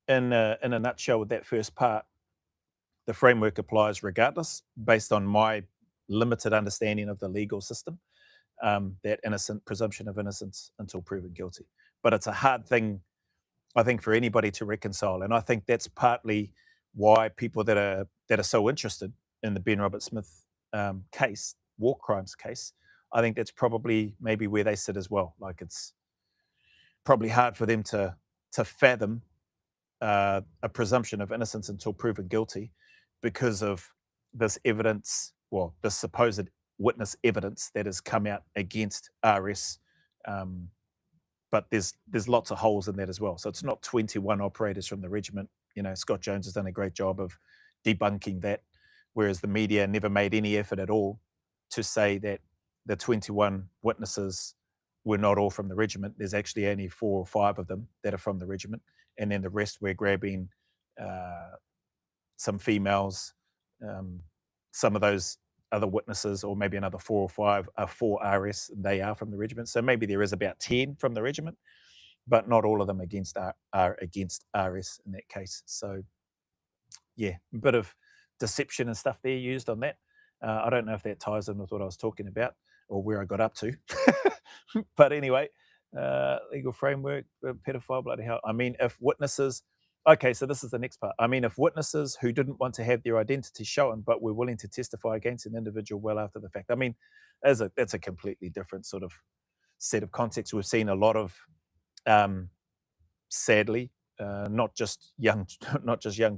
In a nutshell, with that first part, the framework applies regardless, based on my limited understanding of the legal system, that presumption of innocence until proven guilty. But it's a hard thing, I think, for anybody to reconcile. And I think that's partly why people that are so interested in the Ben Roberts-Smith case, war crimes case, I think that's probably maybe where they sit as well. Like, it's probably hard for them to fathom a presumption of innocence until proven guilty because of this evidence, well, this supposed witness evidence that has come out against RS. But there's lots of holes in that as well. So it's not 21 operators from the regiment. You know, Scott Jones has done a great job of debunking that, whereas the media never made any effort at all to say that the 21 witnesses were not all from the regiment. There's actually only 4 or 5 of them that are from the regiment. And then the rest, we're grabbing some females. Some of those other witnesses, or maybe another 4 or 5, are for RS. They are from the regiment. So maybe there is about 10 from the regiment, but not all of them are against RS in that case. So yeah, a bit of deception and stuff there used on that. I don't know if that ties in with what I was talking about or where I got up to. But anyway, legal framework, pedophile, bloody hell. I mean, if witnesses, Okay, so this is the next part. I mean, if witnesses who didn't want to have their identity shown but were willing to testify against an individual well after the fact, I mean, that's a completely different sort of set of contexts. We've seen a lot of, sadly, not just young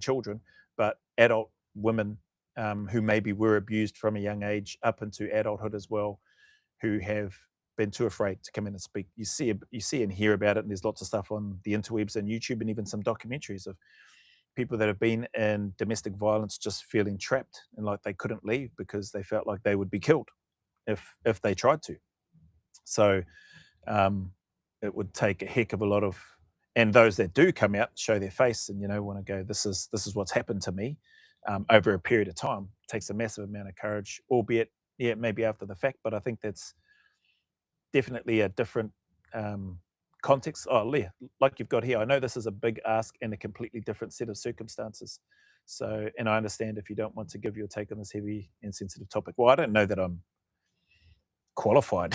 children, but adult women who maybe were abused from a young age up into adulthood as well, who have been too afraid to come in and speak. You see and hear about it, and there's lots of stuff on the interwebs and YouTube, and even some documentaries of people that have been in domestic violence just feeling trapped and like they couldn't leave because they felt like they would be killed if they tried to. So it would take a heck of a lot of, and those that do come out, show their face, and want to go, this is what's happened to me over a period of time. It takes a massive amount of courage, albeit maybe after the fact, but I think that's definitely a different context. Oh, Leah, like you've got here, I know this is a big ask and a completely different set of circumstances. So, and I understand if you don't want to give your take on this heavy and sensitive topic. Well, I don't know that I'm qualified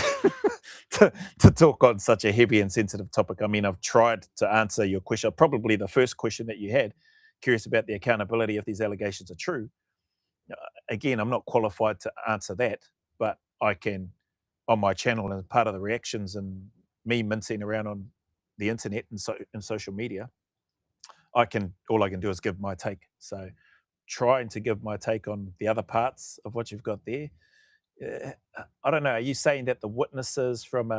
to talk on such a heavy and sensitive topic. I mean, I've tried to answer your question, probably the first question that you had, curious about the accountability if these allegations are true. Again, I'm not qualified to answer that, but I can, on my channel and part of the reactions and me mincing around on the internet and social media, all I can do is give my take. So trying to give my take on the other parts of what you've got there. I don't know. Are you saying that the witnesses from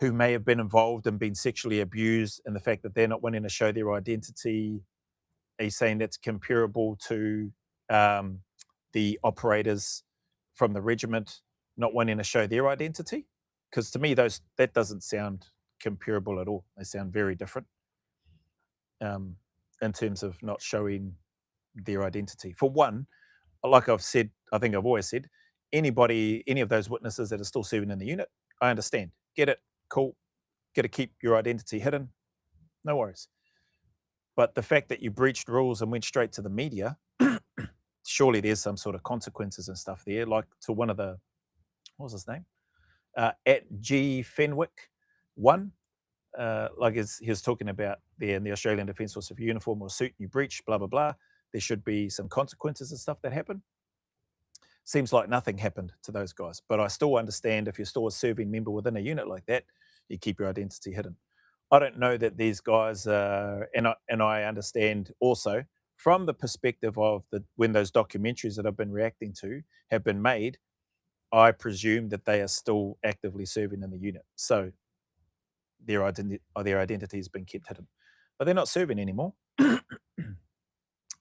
who may have been involved and been sexually abused, and the fact that they're not wanting to show their identity, are you saying that's comparable to the operators from the regiment not wanting to show their identity? Because to me, that doesn't sound comparable at all. They sound very different in terms of not showing their identity. For one, like I've said, I think I've always said, any of those witnesses that are still serving in the unit, I understand. Get it, cool. Get to keep your identity hidden, no worries. But the fact that you breached rules and went straight to the media, surely there's some sort of consequences and stuff there. Like to one of the, what was his name? At G Fenwick 1, like he was talking about there in the Australian Defence Force, if your uniform or suit you breach, blah, blah, blah, there should be some consequences and stuff that happen. Seems like nothing happened to those guys. But I still understand if you're still a serving member within a unit like that, you keep your identity hidden. I don't know that these guys, and I understand also from the perspective of when those documentaries that I've been reacting to have been made, I presume that they are still actively serving in the unit. So their identity has been kept hidden. But they're not serving anymore.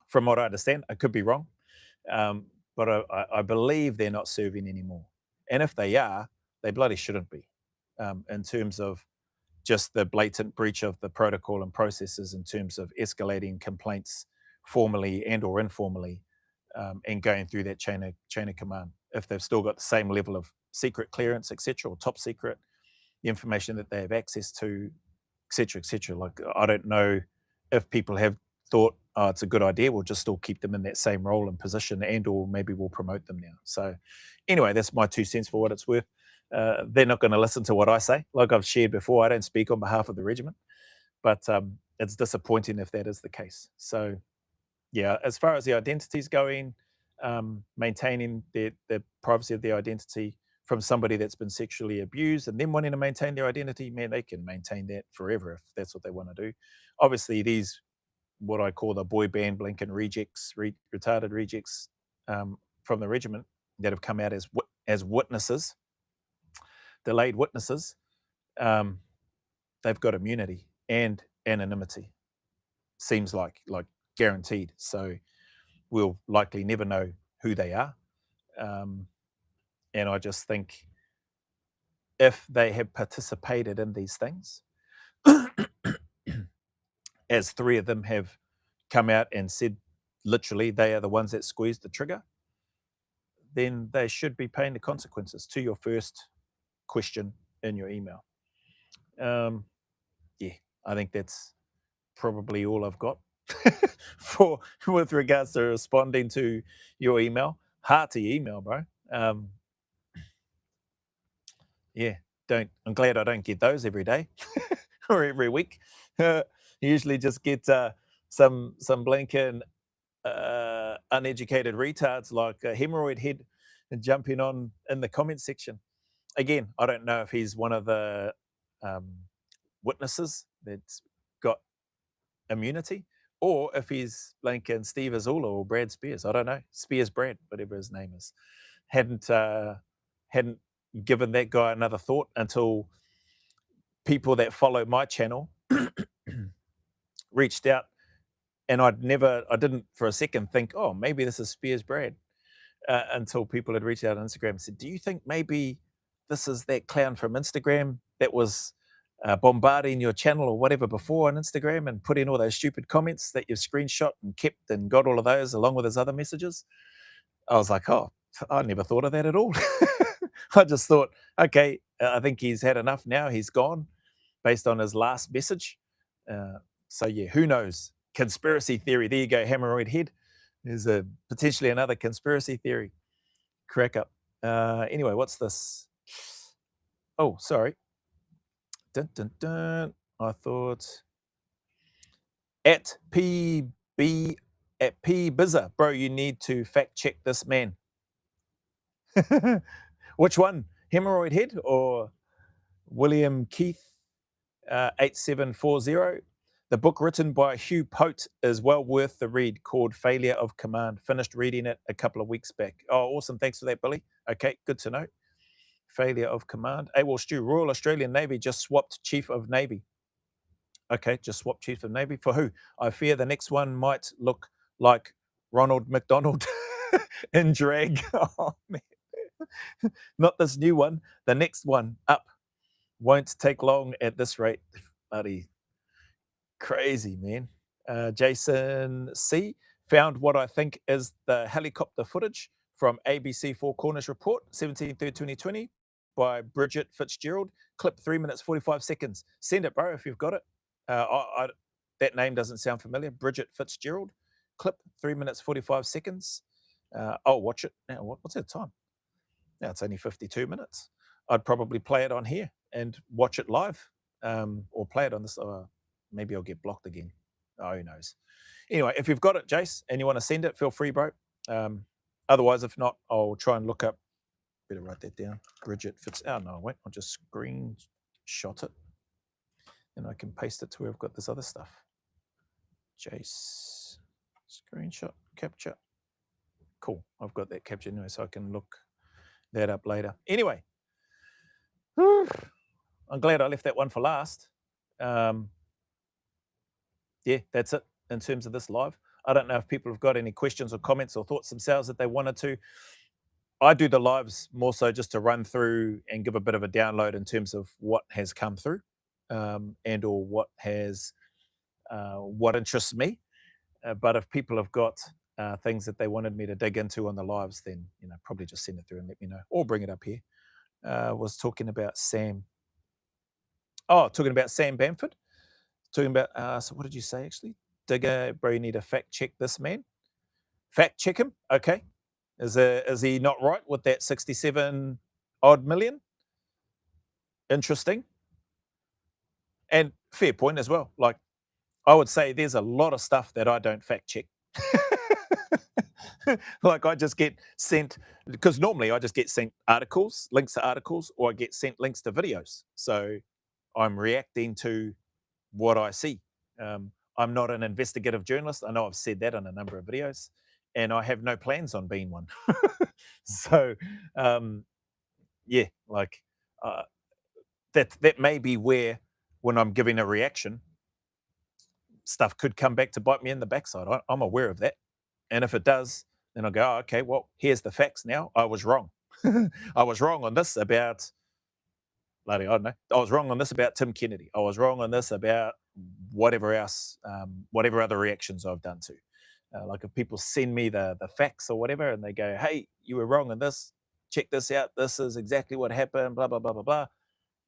From what I understand, I could be wrong. But I believe they're not serving anymore. And if they are, they bloody shouldn't be, in terms of just the blatant breach of the protocol and processes in terms of escalating complaints formally and or informally, and going through that chain of command. If they've still got the same level of secret clearance, etc., or top secret, the information that they have access to, etc. Like, I don't know if people have thought, oh, it's a good idea, we'll just still keep them in that same role and position, and or maybe we'll promote them now. So anyway, that's my 2 cents for what it's worth. They're not going to listen to what I say. Like I've shared before, I don't speak on behalf of the regiment, but it's disappointing if that is the case. So yeah, as far as the identities going, maintaining the privacy of their identity from somebody that's been sexually abused and then wanting to maintain their identity, man, they can maintain that forever if that's what they want to do. Obviously, these, what I call the boy band Blinken rejects, retarded rejects from the regiment that have come out as witnesses, delayed witnesses, they've got immunity and anonymity. Seems like guaranteed. So we'll likely never know who they are. And I just think if they have participated in these things, as 3 of them have come out and said literally they are the ones that squeezed the trigger, then they should be paying the consequences, to your first question in your email. Yeah, I think that's probably all I've got with regards to responding to your email. Hearty email, bro. Yeah, I'm glad I don't get those every day or every week. You usually just get some blinking uneducated retards like Hemorrhoid Head jumping on in the comment section. Again, I don't know if he's one of the witnesses that's got immunity, or if he's blinking Steve Azula or Brad Spears. I don't know. Spears Brad, whatever his name is. Hadn't given that guy another thought until people that follow my channel reached out, and I didn't for a second think, oh, maybe this is Spears Brad, until people had reached out on Instagram and said, do you think maybe this is that clown from Instagram that was bombarding your channel or whatever before on Instagram and put in all those stupid comments that you've screenshot and kept and got all of those along with his other messages? I was like, oh, I never thought of that at all. I just thought, okay, I think he's had enough now. He's gone based on his last message. So yeah, who knows? Conspiracy theory. There you go, Hemorrhoid Head. There's potentially another conspiracy theory. Crack up. Anyway, what's this? Oh, sorry. Dun, dun, dun. I thought at PB at PBizza, bro, you need to fact check this man. Which one? Hemorrhoid Head or William Keith 8740? The book written by Hugh Pote is well worth the read, called Failure of Command. Finished reading it a couple of weeks back. Oh, awesome. Thanks for that, Billy. Okay, good to know. Failure of Command. AWOL Stew, Royal Australian Navy just swapped Chief of Navy. Okay, just swapped Chief of Navy. For who? I fear the next one might look like Ronald McDonald in drag. Oh, man. Not this new one. The next one up won't take long at this rate. Bloody crazy, man. Jason C. found what I think is the helicopter footage from ABC Four Corners report, 17/3/2020, by Bridget Fitzgerald. Clip 3 minutes 45 seconds. Send it, bro, if you've got it. That name doesn't sound familiar. Bridget Fitzgerald. Clip 3 minutes 45 seconds. I'll watch it now. What's that time? Now it's only 52 minutes. I'd probably play it on here and watch it live, or play it on this. Maybe I'll get blocked again. Oh, who knows? Anyway, if you've got it, Jace, and you want to send it, feel free, bro. Otherwise, if not, I'll try and look up. Better write that down. Bridget Fitz. Oh, no, wait. I'll just screenshot it. And I can paste it to where I've got this other stuff. Jace. Screenshot. Capture. Cool. I've got that capture anyway, so I can look that up later. Anyway. I'm glad I left that one for last. Yeah, that's it in terms of this live. I don't know if people have got any questions or comments or thoughts themselves that they wanted to. I do the lives more so just to run through and give a bit of a download in terms of what has come through, and or what interests me. But if people have got things that they wanted me to dig into on the lives, then probably just send it through and let me know, or bring it up here. Was talking about Sam. Oh, talking about Sam Bamford. Talking about, so what did you say actually? Digger, bro, you need to fact check this man. Fact check him? Okay. Is he not right with that 67 odd million? Interesting. And fair point as well. Like, I would say there's a lot of stuff that I don't fact check. Like, I just get sent, because normally I just get sent articles, links to articles, or I get sent links to videos. So I'm reacting to what I see. I'm not an investigative journalist. I know I've said that on a number of videos, and I have no plans on being one. So, yeah, like that may be where, when I'm giving a reaction, stuff could come back to bite me in the backside. I'm aware of that, and if it does, then I'll go, oh, okay, well, here's the facts now. I was wrong. I was wrong on this about, I don't know. I was wrong on this about Tim Kennedy. I was wrong on this about whatever else, whatever other reactions I've done to. Like if people send me the facts or whatever, and they go, hey, you were wrong on this, check this out, this is exactly what happened, blah, blah, blah, blah, blah,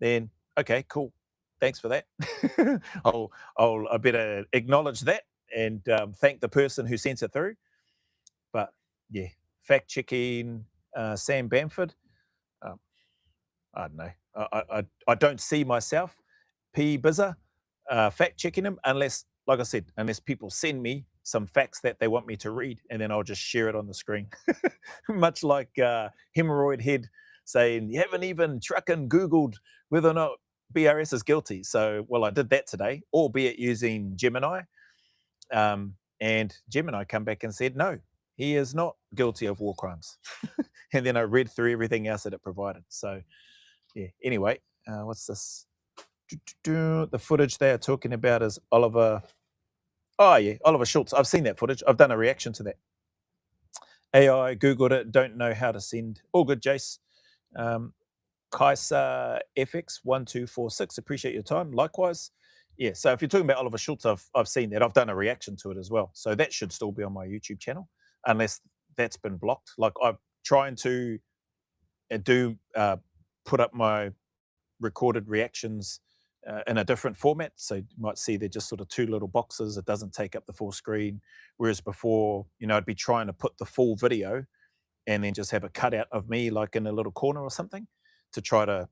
then, okay, cool. Thanks for that. I better acknowledge that and thank the person who sent it through. But yeah, fact checking Sam Bamford. I don't know. I don't see myself, PBizza, fact checking them unless, like I said, unless people send me some facts that they want me to read, and then I'll just share it on the screen. Much like Hemorrhoid Head saying, you haven't even trucking Googled whether or not BRS is guilty. So, well, I did that today, albeit using Gemini. And Gemini come back and said, no, he is not guilty of war crimes. And then I read through everything else that it provided. So, yeah, anyway, what's this? The footage they are talking about is Oliver. Oh, yeah, Oliver Schultz. I've seen that footage. I've done a reaction to that. AI, Googled it, don't know how to send. All good, Jace. Kaiser FX1246, appreciate your time. Likewise. Yeah, so if you're talking about Oliver Schultz, I've seen that. I've done a reaction to it as well. So that should still be on my YouTube channel, unless that's been blocked. Like I'm trying to put up my recorded reactions in a different format. So you might see they're just sort of two little boxes. It doesn't take up the full screen. Whereas before, I'd be trying to put the full video and then just have a cutout of me like in a little corner or something to try to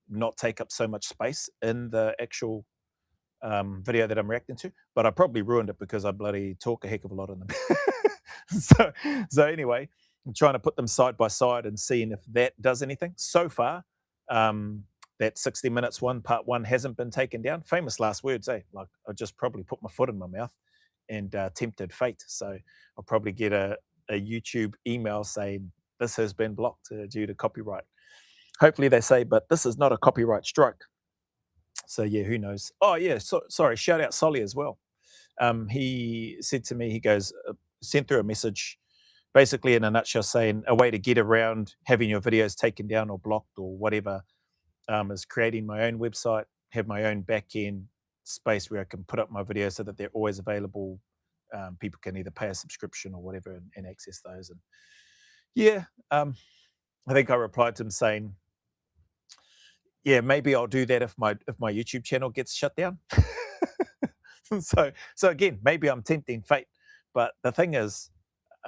not take up so much space in the actual video that I'm reacting to. But I probably ruined it because I bloody talk a heck of a lot in them. so anyway, I'm trying to put them side by side and seeing if that does anything. So far, that 60 minutes one, part one, hasn't been taken down. Famous last words, eh? Like I just probably put my foot in my mouth and tempted fate. So I'll probably get a YouTube email saying this has been blocked due to copyright. Hopefully they say, but this is not a copyright strike. So yeah, who knows? Oh yeah, sorry. Shout out Solly as well. He said to me, he goes, sent through a message, basically in a nutshell, saying a way to get around having your videos taken down or blocked or whatever is creating my own website, have my own back-end space where I can put up my videos so that they're always available. People can either pay a subscription or whatever and access those. And yeah, I think I replied to him saying, yeah, maybe I'll do that if my YouTube channel gets shut down. so again, maybe I'm tempting fate, but the thing is,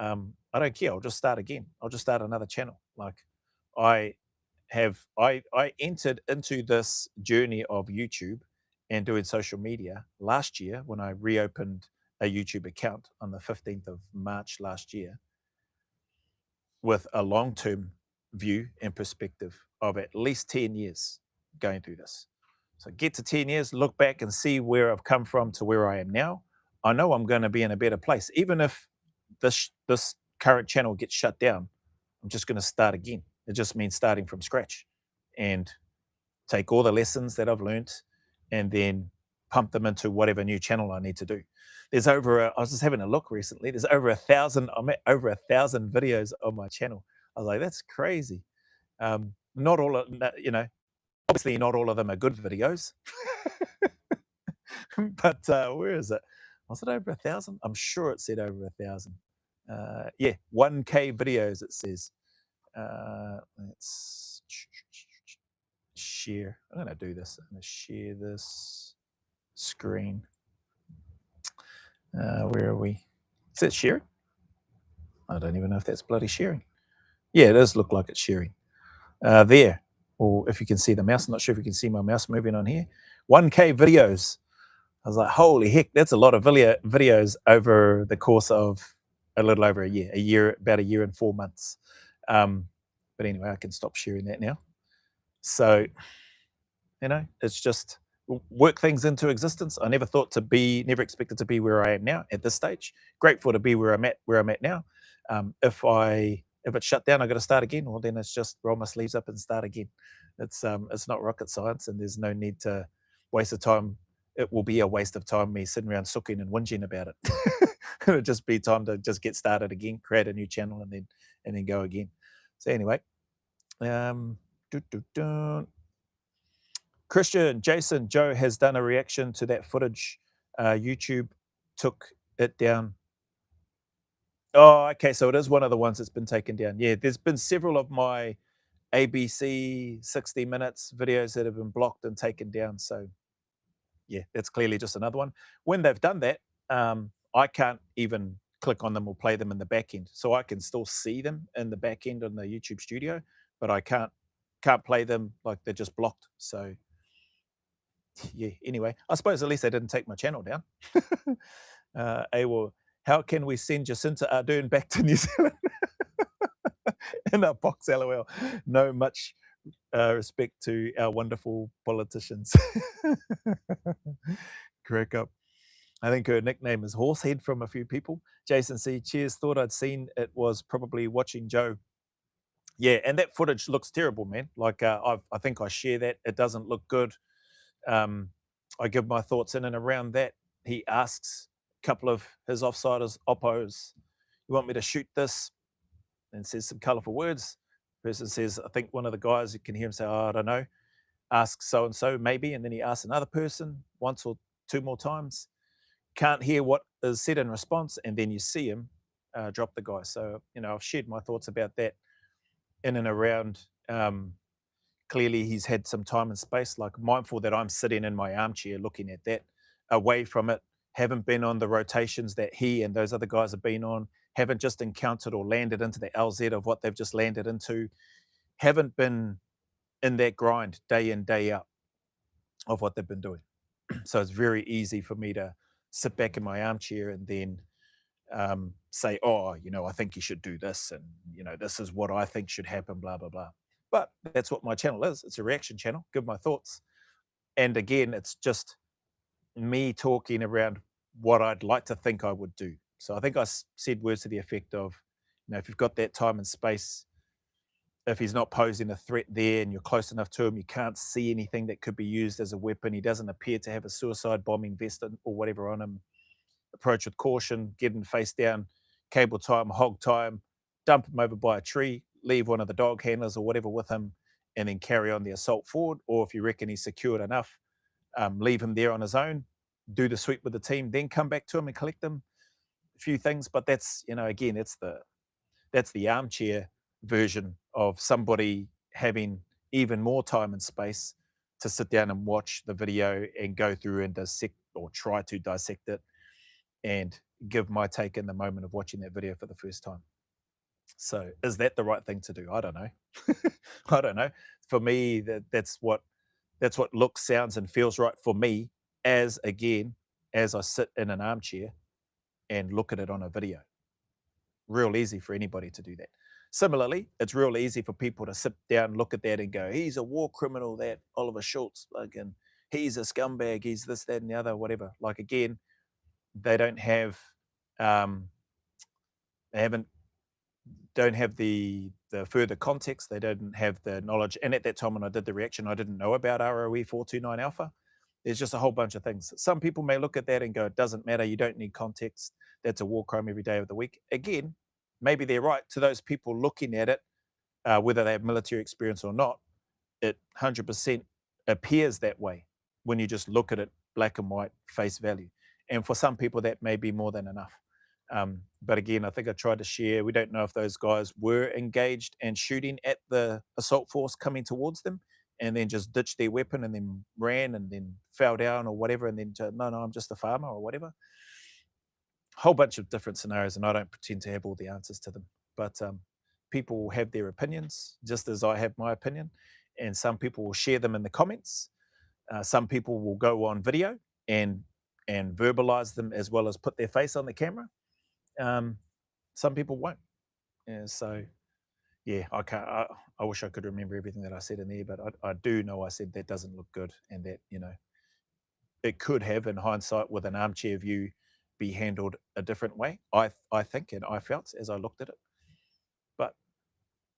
I don't care. I'll just start again. I'll just start another channel. Like I entered into this journey of YouTube and doing social media last year when I reopened a YouTube account on the 15th of March last year with a long-term view and perspective of at least 10 years going through this. So get to 10 years, look back and see where I've come from to where I am now. I know I'm going to be in a better place. Even if this current channel gets shut down, I'm just going to start again. It just means starting from scratch and take all the lessons that I've learned and then pump them into whatever new channel I need to do. There's I was just having a look recently. There's over 1,000. I'm at over 1,000 videos on my channel. I was like, that's crazy. Not all, obviously not all of them are good videos. But where is it? Was it over 1,000? I'm sure it said over 1,000. Yeah, 1K videos, it says. Let's share. I'm going to do this. I'm going to share this screen. Where are we? Is it sharing? I don't even know if that's bloody sharing. Yeah, it does look like it's sharing. There, or if you can see the mouse. I'm not sure if you can see my mouse moving on here. 1K videos. I was like, holy heck, that's a lot of videos over the course of a little over a year, about a year and 4 months. But anyway, I can stop sharing that now. So, it's just work things into existence. I never expected to be where I am now at this stage. Grateful to be where I'm at now. If it's shut down, I got to start again. Well, then it's just roll my sleeves up and start again. It's not rocket science, and there's no need to waste the time. It will be a waste of time me sitting around sooking and whinging about it. It'll just be time to just get started again, create a new channel, and then go again. So anyway, Christian, Jason, Joe has done a reaction to that footage. YouTube took it down. Oh, okay, so it is one of the ones that's been taken down. Yeah, there's been several of my ABC 60 Minutes videos that have been blocked and taken down. So yeah, that's clearly just another one. When they've done that, I can't even click on them or play them in the back end. So I can still see them in the back end on the YouTube studio, but I can't play them, like they're just blocked. So yeah, anyway, I suppose at least they didn't take my channel down. Well, how can we send Jacinta Ardern back to New Zealand? In a box, LOL. No much respect to our wonderful politicians. Crack up. I think her nickname is Horsehead from a few people. Jason C. Cheers. Thought I'd seen it was probably watching Joe. Yeah, and that footage looks terrible, man. Like I think I share that. It doesn't look good. I give my thoughts in and around that. He asks a couple of his offsiders, oppos, you want me to shoot this? And says some colourful words. Person says, I think one of the guys, you can hear him say, oh, I don't know. Ask so-and-so maybe. And then he asks another person once or two more times. Can't hear what is said in response. And then you see him drop the guy. So, I've shared my thoughts about that in and around. Clearly, he's had some time and space, like mindful that I'm sitting in my armchair looking at that, away from it, haven't been on the rotations that he and those other guys have been on, haven't just encountered or landed into the LZ of what they've just landed into, haven't been in that grind day in, day out of what they've been doing. So it's very easy for me to sit back in my armchair and then say, oh, I think you should do this. And, this is what I think should happen, blah, blah, blah. But that's what my channel is. It's a reaction channel. Give my thoughts. And again, it's just me talking around what I'd like to think I would do. So I think I said words to the effect of, if you've got that time and space, if he's not posing a threat there and you're close enough to him, you can't see anything that could be used as a weapon. He doesn't appear to have a suicide bombing vest or whatever on him. Approach with caution, get him face down, cable time, hog time, dump him over by a tree, leave one of the dog handlers or whatever with him, and then carry on the assault forward. Or if you reckon he's secured enough, leave him there on his own, do the sweep with the team, then come back to him and collect him. A few things, but that's, again, that's the armchair version of somebody having even more time and space to sit down and watch the video and go through and dissect or try to dissect it and give my take in the moment of watching that video for the first time. So is that the right thing to do? I don't know. I don't know. For me, that's what looks, sounds, and feels right for me as I sit in an armchair and look at it on a video. Real easy for anybody to do that. Similarly, it's real easy for people to sit down, look at that and go, he's a war criminal, that Oliver Schultz, and he's a scumbag, he's this, that, and the other, whatever. Like, again, they don't have don't have the further context. They don't have the knowledge. And at that time when I did the reaction, I didn't know about ROE 429 alpha. There's just a whole bunch of things. Some people may look at that and go, it doesn't matter. You don't need context. That's a war crime every day of the week. Again, maybe they're right. To those people looking at it, whether they have military experience or not, it 100% appears that way when you just look at it black and white, face value. And for some people, that may be more than enough. But again, I think I tried to share, we don't know if those guys were engaged and shooting at the assault force coming towards them and then just ditched their weapon and then ran and then fell down or whatever. And then, no, I'm just a farmer or whatever. Whole bunch of different scenarios, and I don't pretend to have all the answers to them. But people will have their opinions, just as I have my opinion. And some people will share them in the comments. Some people will go on video and verbalize them as well as put their face on the camera. Some people won't. So, yeah, I can't. I wish I could remember everything that I said in there, but I do know I said that doesn't look good, and that it could have, in hindsight, with an armchair view, be handled a different way. I think, and I felt as I looked at it. But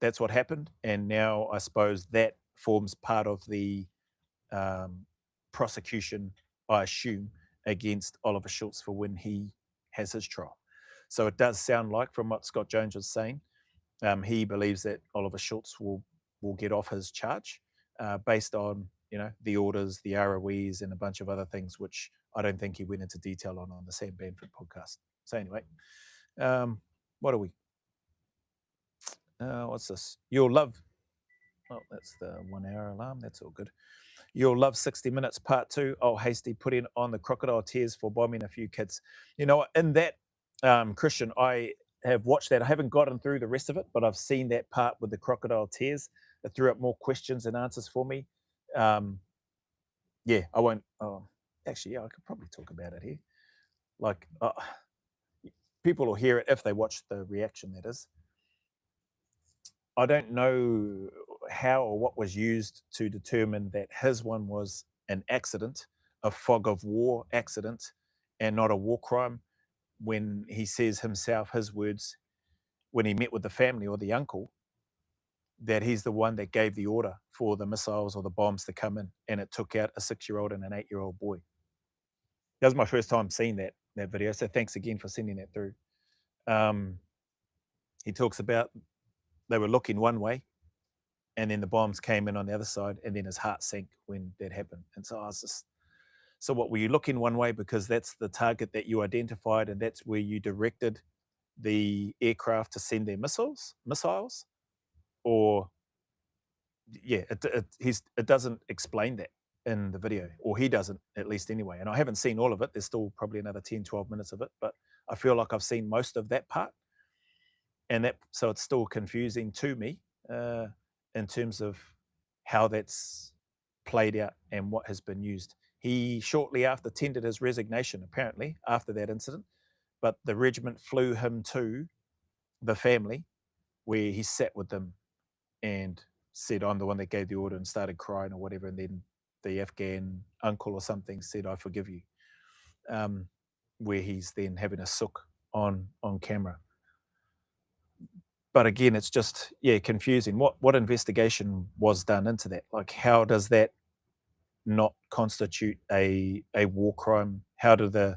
that's what happened, and now I suppose that forms part of the prosecution, I assume, against Oliver Schultz for when he has his trial. So it does sound like, from what Scott Jones was saying, he believes that Oliver Schultz will get off his charge based on the orders, the ROEs, and a bunch of other things, which I don't think he went into detail on the Sam Bamford podcast. So anyway, what are we? What's this? You'll love. Oh, that's the 1 hour alarm. That's all good. You'll love 60 Minutes Part 2. Oh, Hasty put in on the crocodile tears for bombing a few kids. In that, Christian, I have watched that. I haven't gotten through the rest of it, but I've seen that part with the crocodile tears. It threw up more questions and answers for me. yeah, I won't. Actually, yeah, I could probably talk about it here. Like, people will hear it if they watch the reaction. That is, I don't know how or what was used to determine that his one was an accident, a fog of war accident, and not a war crime. When he says himself, his words, when he met with the family or the uncle, that he's the one that gave the order for the missiles or the bombs to come in, and it took out a 6-year-old and an 8-year-old boy. That was my first time seeing that video. So thanks again for sending that through. He talks about they were looking one way, and then the bombs came in on the other side, and then his heart sank when that happened. And so I was just, so what, were you looking one way because that's the target that you identified, and that's where you directed the aircraft to send their missiles, or yeah, it doesn't explain that in the video, or he doesn't, at least anyway. And I haven't seen all of it. There's still probably another 10, 12 minutes of it, but I feel like I've seen most of that part. And that, so it's still confusing to me in terms of how that's played out and what has been used. He shortly after tendered his resignation, apparently, after that incident, but the regiment flew him to the family where he sat with them and said, I'm the one that gave the order, and started crying or whatever. And then the Afghan uncle or something said, I forgive you, where he's then having a sook on camera. But again, it's just, yeah, confusing. What investigation was done into that? Like, how does that not constitute a war crime? How do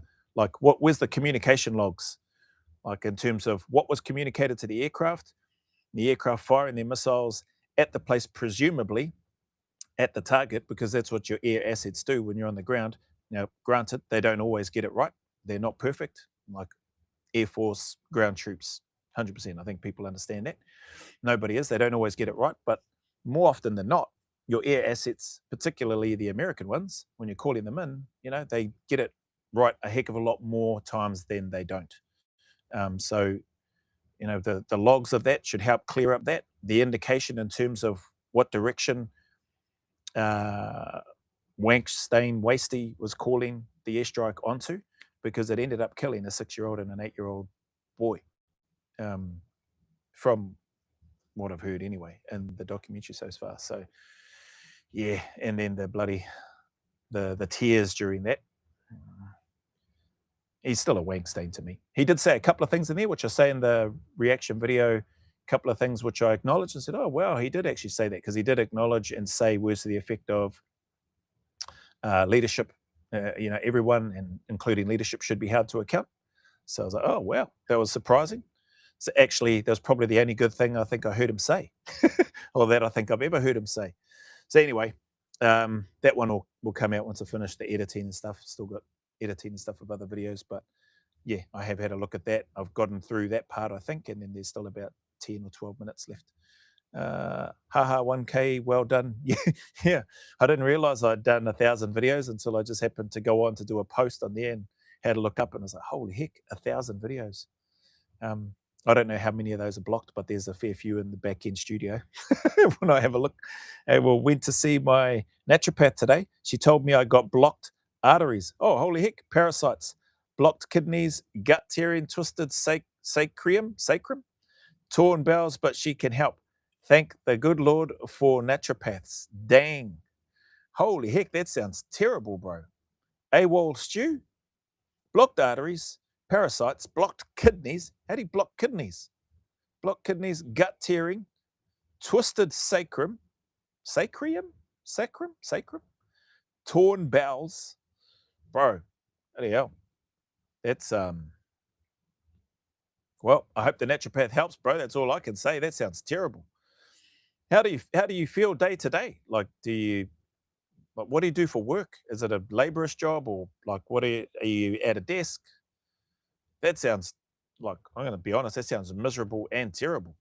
where's the communication logs? Like, in terms of what was communicated to the aircraft firing their missiles at the place, presumably at the target, because that's what your air assets do when you're on the ground. Now, granted, they don't always get it right. They're not perfect, like Air Force, ground troops, 100%. I think people understand that. Nobody is. They don't always get it right. But more often than not, your air assets, particularly the American ones, when you're calling them in, they get it right a heck of a lot more times than they don't. So, the logs of that should help clear up that. The indication in terms of what direction Wankstein Wasty was calling the airstrike onto, because it ended up killing a 6-year-old and an 8-year-old boy, from what I've heard anyway in the documentary so far. So yeah, and then the tears during that. He's still a Wankstein to me. He did say a couple of things in there, which I say in the reaction video, a couple of things which I acknowledged and said, oh, wow, he did actually say that, because he did acknowledge and say words to the effect of leadership, everyone, and including leadership, should be held to account. So I was like, oh, wow, that was surprising. So actually, that was probably the only good thing I think I heard him say, or that I think I've ever heard him say. So anyway, that one will come out once I finish the editing and stuff. Still got editing and stuff of other videos, but yeah, I have had a look at that. I've gotten through that part, I think, and then there's still about 10 or 12 minutes left. Haha, 1K, well done. Yeah, I didn't realize I'd done 1,000 videos until I just happened to go on to do a post on there and had a look up, and I was like, holy heck, 1,000 videos. I don't know how many of those are blocked, but there's a fair few in the back end studio. When I have a look, I went to see my naturopath today. She told me I got blocked arteries. Oh, holy heck, parasites, blocked kidneys, gut tearing, twisted sacrum, torn bowels, but she can help. Thank the good Lord for naturopaths. Dang. Holy heck, that sounds terrible, bro. AWOL stew, blocked arteries, parasites, blocked kidneys. How do you block kidneys? Blocked kidneys, gut tearing, twisted sacrum, torn bowels. Bro, bloody hell. That's, well, I hope the naturopath helps, bro. That's all I can say. That sounds terrible. How do you feel day to day? Like, what do you do for work? Is it a laborious job, or like, are you at a desk? That sounds like, I'm going to be honest, that sounds miserable and terrible.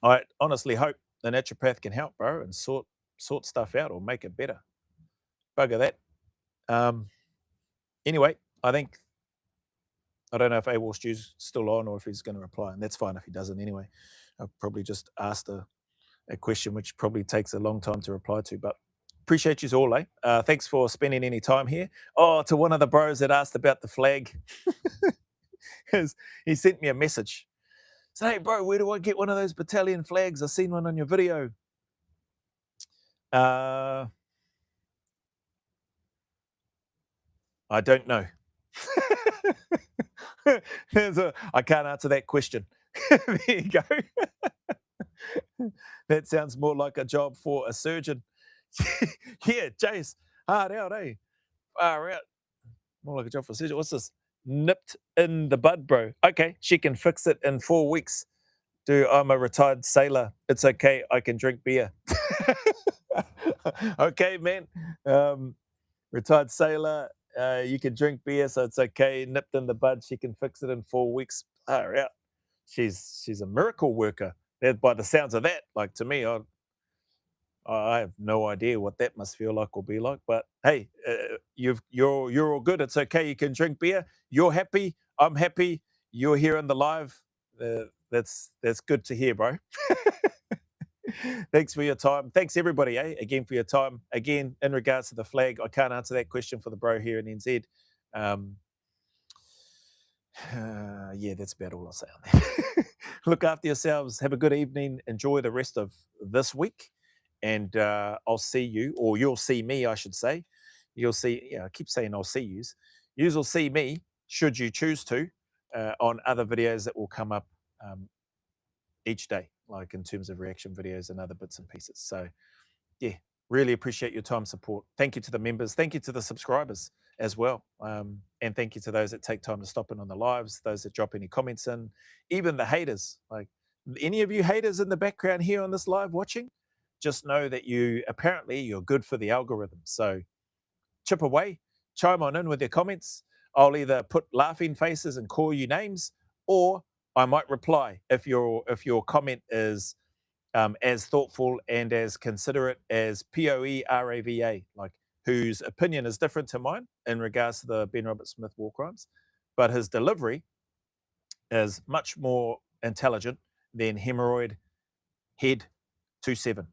I honestly hope the naturopath can help, bro, and sort stuff out or make it better. Bugger that. Anyway, I don't know if AWOL Stew's still on or if he's going to reply, and that's fine if he doesn't anyway. I've probably just asked a question which probably takes a long time to reply to, but appreciate you all, eh? Thanks for spending any time here. Oh, to one of the bros that asked about the flag, he sent me a message. Say, hey, bro, where do I get one of those battalion flags? I seen one on your video. I don't know. I can't answer that question. There you go. That sounds more like a job for a surgeon. Yeah, Jace, hard out, eh? Far out. More like a job for a surgeon. What's this? Nipped in the bud, bro. Okay, she can fix it in 4 weeks. I'm a retired sailor. It's okay. I can drink beer. Okay, man. Retired sailor. You can drink beer, so it's okay. Nipped in the bud. She can fix it in 4 weeks. Far out. She's a miracle worker. By the sounds of that, like to me, I have no idea what that must feel like or be like. But hey, you're all good. It's okay. You can drink beer. You're happy. I'm happy. You're here on the live. That's good to hear, bro. Thanks for your time. Thanks everybody, again for your time. Again, in regards to the flag, I can't answer that question for the bro here in NZ. Yeah, that's about all I'll say on that. Look after yourselves. Have a good evening. Enjoy the rest of this week. And I'll see you, or you'll see me, I should say. You'll see, I keep saying I'll see yous. Yous will see me, should you choose to, on other videos that will come up each day, like in terms of reaction videos and other bits and pieces. So, yeah, really appreciate your time, support. Thank you to the members. Thank you to the subscribers as well. And thank you to those that take time to stop in on the lives, those that drop any comments in, even the haters. Like any of you haters in the background here on this live watching, just know that you're good for the algorithm. So chip away, chime on in with your comments. I'll either put laughing faces and call you names, or I might reply if your comment is as thoughtful and as considerate as POERAVA, like whose opinion is different to mine in regards to the Ben Roberts-Smith war crimes, but his delivery is much more intelligent than Hemorrhoid Head 27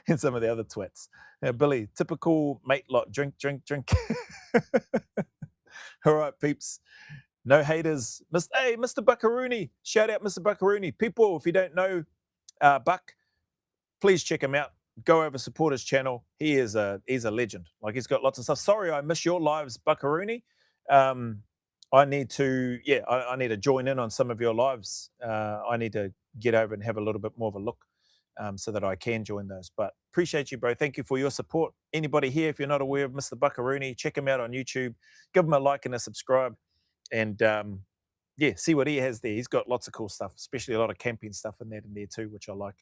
and some of the other twats. Now, Billy, typical mate lot, drink. All right, peeps. No haters. Hey, Mr. Buckaroony. Shout out, Mr. Buckaroony. People, if you don't know Buck, please check him out. Go over, support his channel. He's a legend. Like, he's got lots of stuff. Sorry, I miss your lives, Buckaroony. I need to join in on some of your lives. I need to get over and have a little bit more of a look so that I can join those. But appreciate you, bro. Thank you for your support. Anybody here, if you're not aware of Mr. Buckaroony, check him out on YouTube. Give him a like and a subscribe. And see what he has there. He's got lots of cool stuff, especially a lot of camping stuff in there too, which I like.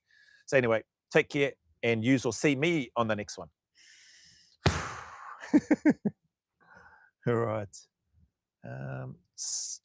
So anyway, take care, and yous will see me on the next one. All right.